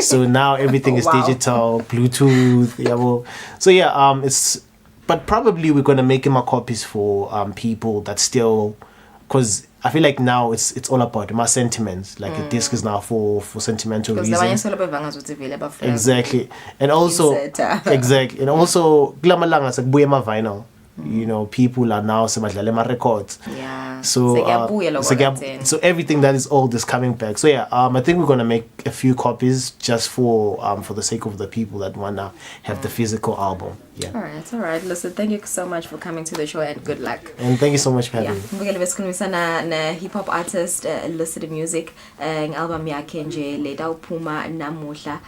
So now everything is digital, Bluetooth, so yeah, but probably we're gonna make more copies for people that still, because I feel like now it's all about my sentiments. Like a disc is now for sentimental reasons. Exactly. And also Glamalanga is like vinyl. You know, people are now semadlala records. Yeah. So everything that is old is coming back. So yeah, I think we're gonna make a few copies just for the sake of the people that wanna have the physical album. Yeah. All right. Listen, thank you so much for coming to the show and good luck. And thank you so much for having me. Na hip hop artist Lucid Music album yakhe nje leta uphuma namuhla.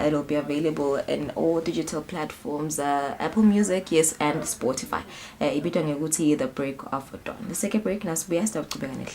It'll be available in all digital platforms, Apple Music, yes, and Spotify. Ibitwa ngekuthi The Break of Dawn. The second break nasibuya sizoqhubeka nehle.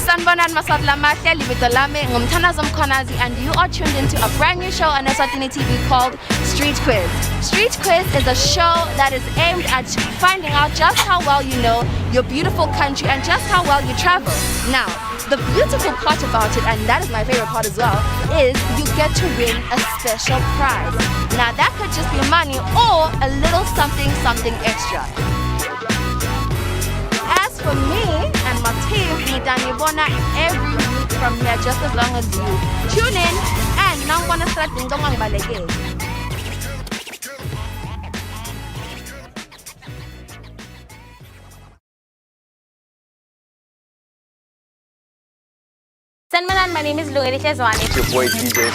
Sanibonani maswahla mahle, libito lami ngumthanazo Mkhonazi, and you are tuned into a brand new show on Eswatini TV called Street Quiz. Street Quiz is a show that is aimed at finding out just how well you know your beautiful country and just how well you travel. Now, the beautiful part about it, and that is my favorite part as well, is you get to win a special prize. Now that could just be money or a little something extra. As for me and my team, Nidanibona every week from here, just as long as you tune in and nangwana strating domang balege. My name is Eswatini. It's your boy DJ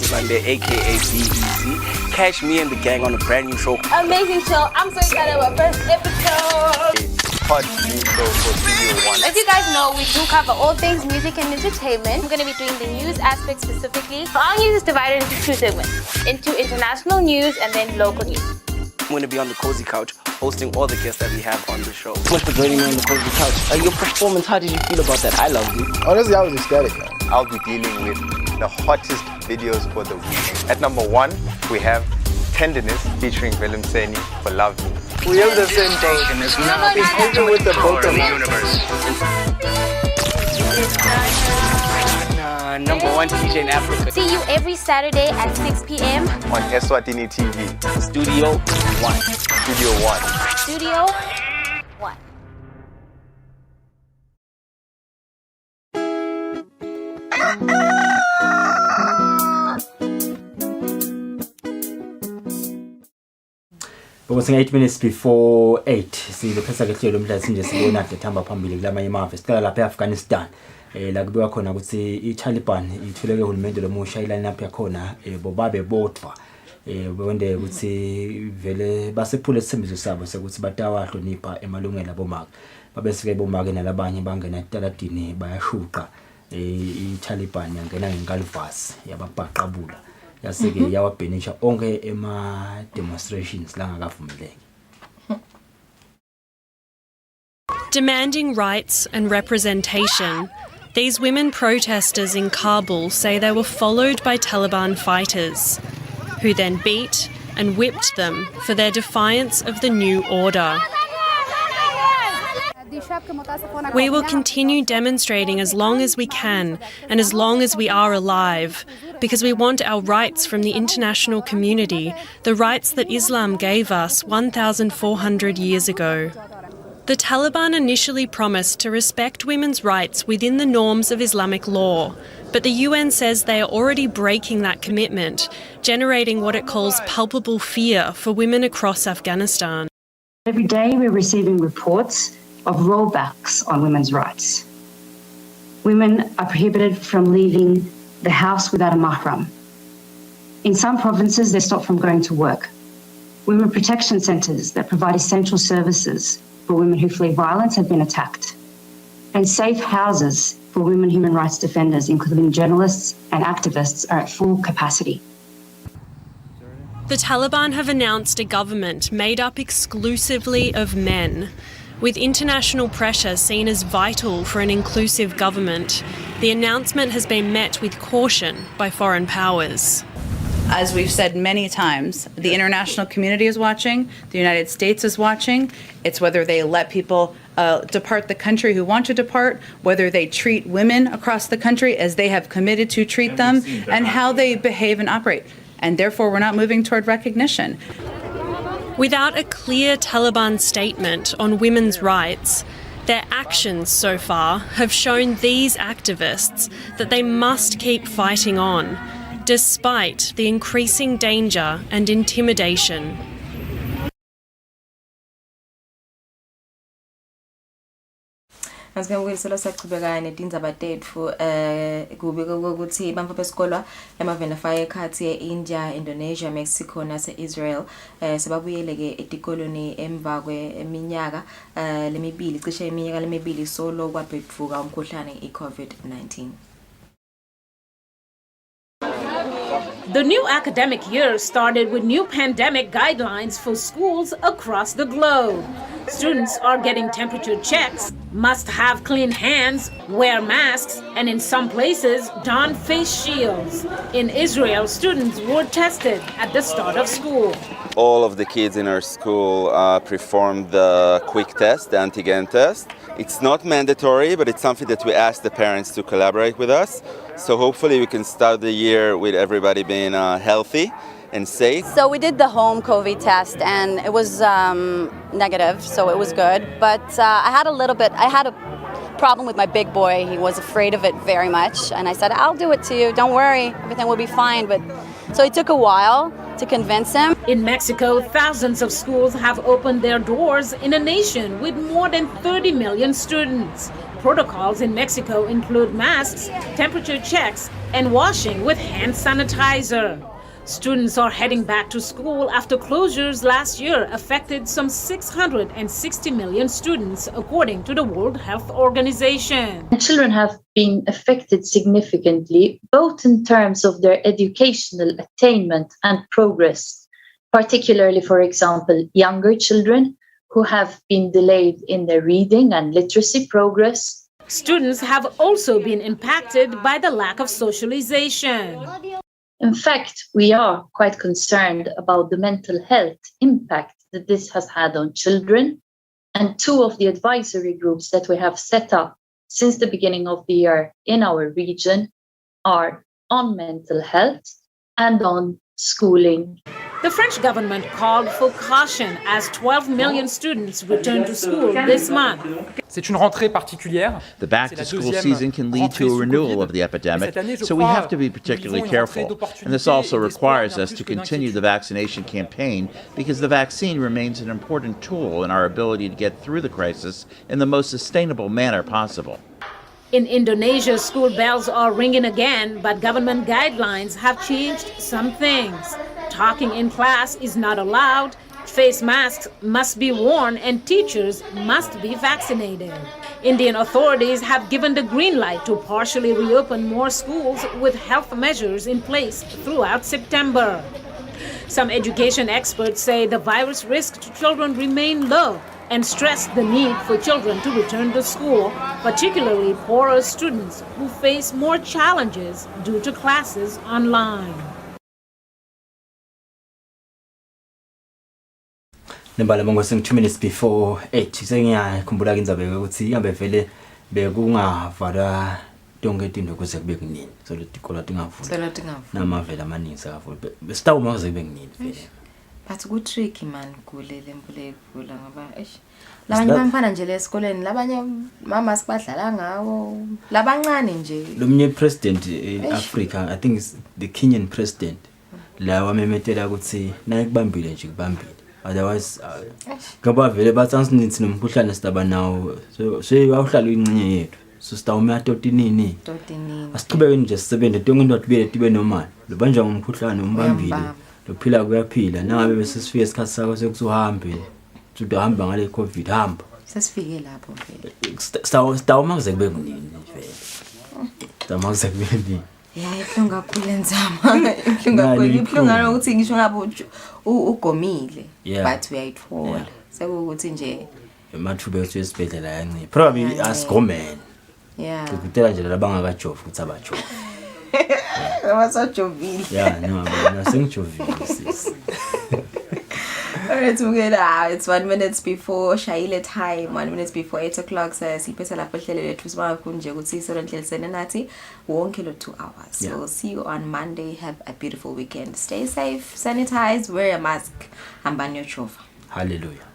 Sunday, aka BEZ. Catch me and the gang on a brand new show. Amazing show. I'm so excited about first episode. Hot new show for Studio One. As you guys know, we do cover all things music and entertainment. I'm going to be doing the news aspect specifically. Our news is divided into two segments, into international news and then local news. I'm going to be on the cozy couch, hosting all the guests that we have on the show. Thanks for joining me on the cozy couch. Your performance, how did you feel about that? I loved it. Honestly, I was ecstatic. I'll be dealing with the hottest videos for the week. At number 1, we have Tenderness featuring Willem Seni for Love Me. We have the same thing. And it's now beholden with the book of the universe. Number 1 DJ in Africa. See you every Saturday at 6 p.m. on Eswatini TV. Studio One. Studio One. Studio One. Because 8 minutes before 8 sizophesa ke hlelo mhla sinje sibona kade thamba phambili kulamanye amave siqala lapha eAfghanistan la kubiwa khona ukuthi iTaliban ithuleke uhulumende lomusha iline up yakhona bobabe bodwa bonde ukuthi vele basephule isithembiso sabo sekuthi batawahlonipha emalungelo abomaka babesike bomake nalabanye bangena etaladini bayashuqa iTaliban yangena ngenkalivasi yababhaqabula yaseke yawabhenisha onke ema demonstrations la ngakavumeleki. Demanding rights and representation, these women protesters in Kabul say they were followed by Taliban fighters, who then beat and whipped them for their defiance of the new order. We will continue demonstrating as long as we can and as long as we are alive, because we want our rights from the international community, the rights that Islam gave us 1,400 years ago. The Taliban initially promised to respect women's rights within the norms of Islamic law, But the UN says they are already breaking that commitment, generating what it calls palpable fear for women across Afghanistan. Every day we're receiving reports of rollbacks on women's rights. Women are prohibited from leaving the house without a mahram. In some provinces, they're stopped from going to work. Women protection centres that provide essential services for women who flee violence have been attacked. And safe houses for women human rights defenders, including journalists and activists, are at full capacity. The Taliban have announced a government made up exclusively of men. With international pressure seen as vital for an inclusive government, the announcement has been met with caution by foreign powers. As we've said many times, the international community is watching, the United States is watching. It's whether they let people depart the country who want to depart, whether they treat women across the country as they have committed to treat them, and how they behave and operate. And therefore, we're not moving toward recognition. Without a clear Taliban statement on women's rights, their actions so far have shown these activists that they must keep fighting on, despite the increasing danger and intimidation. Asingabuyisela sachubeka netindzaba tetfu kubika ukuthi bamfa besikolo emaveni afaya ekhathi eIndia, Indonesia, Mexico nase Israel sebabuyele ke etikoloni emva kweminyaka lemibili cishe iminyaka lemibili solo kwabhedvuka umkhuhlane iCovid-19. The new academic year started with new pandemic guidelines for schools across the globe. Students are getting temperature checks, must have clean hands, wear masks, and in some places, don face shields. In Israel, students were tested at the start of school. All of the kids in our school performed the quick test, the antigen test. It's not mandatory, but it's something that we ask the parents to collaborate with us. So hopefully we can start the year with everybody being healthy and safe. So we did the home COVID test and it was negative, so it was good. But I had a problem with my big boy. He was afraid of it very much. And I said, I'll do it to you, don't worry, everything will be fine. So it took a while to convince him. In Mexico, thousands of schools have opened their doors in a nation with more than 30 million students. Protocols in Mexico include masks, temperature checks, and washing with hand sanitizer. Students are heading back to school after closures last year affected some 660 million students, according to the World Health Organization. Children have been affected significantly, both in terms of their educational attainment and progress, particularly, for example, younger children who have been delayed in their reading and literacy progress. Students have also been impacted by the lack of socialization. In fact, we are quite concerned about the mental health impact that this has had on children. And two of the advisory groups that we have set up since the beginning of the year in our region are on mental health and on schooling. The French government called for caution as 12 million students return to school this month. C'est une rentrée particulière. The back-to-school season can lead to a renewal of the epidemic, so we have to be particularly careful. And this also requires us to continue the vaccination campaign because the vaccine remains an important tool in our ability to get through the crisis in the most sustainable manner possible. In Indonesia, school bells are ringing again, but government guidelines have changed some things. Talking in class is not allowed, face masks must be worn, and teachers must be vaccinated. Indian authorities have given the green light to partially reopen more schools with health measures in place throughout September. Some education experts say the virus risk to children remain low and stress the need for children to return to school, particularly poorer students who face more challenges due to classes online. Nembala mongoseng 2 minutes before 8 sengiyakhumbula indzaba ukuthi ingabe vele bekungavala tonke izinto kuze kube kunini so letikolo tingavula namavela amaningi akavula besitawuma kuze kube kunini vele But good tricky man kulele mpule kula ngoba labanye bamfana nje lesikoleni labanye mama sibadlala ngawo labancane nje lomnye president in Africa I think is the Kenyan president la wamemetela ukuthi naye kubambile nje kubambile otherwise ngoba vele batsansi nithi nomkhuhlane sidaba nawo so awuhlala incinye yethu so sitawuma totinini asiqhubeke nje sisebenze tonke into atibele tibe normal lo banja ngomkhuhlane umbambile lophila kuyaphila nangabe bese sifike isikhathi sakho sekusuhambe uthi uhamba ngale covid hamba sesifike lapho vele sitawuma kuze kube kunini vele sitawuma kuze kube kunini yeah ihlungu kakhulu enzama ihlungu ukuthi ngisho ngabe ugomile but uyayithola sekuthi nje emathuba ethu esibhedlela yancipha probably asigomene yeah ukutela nje labangakajovi ukuthi abajova abasajovile yeah no nasengijovile sis. Alright, it's 1 minute before Shaile time, 1 minute before 8 o'clock. Sipesa lapho hlelo lethu sibakhulu nje ukuthi isonhlelisene nathi wonke lo 2 hours. So see you on Monday. Have a beautiful weekend. Stay safe, sanitize, wear a mask, hamba niyojova. Hallelujah.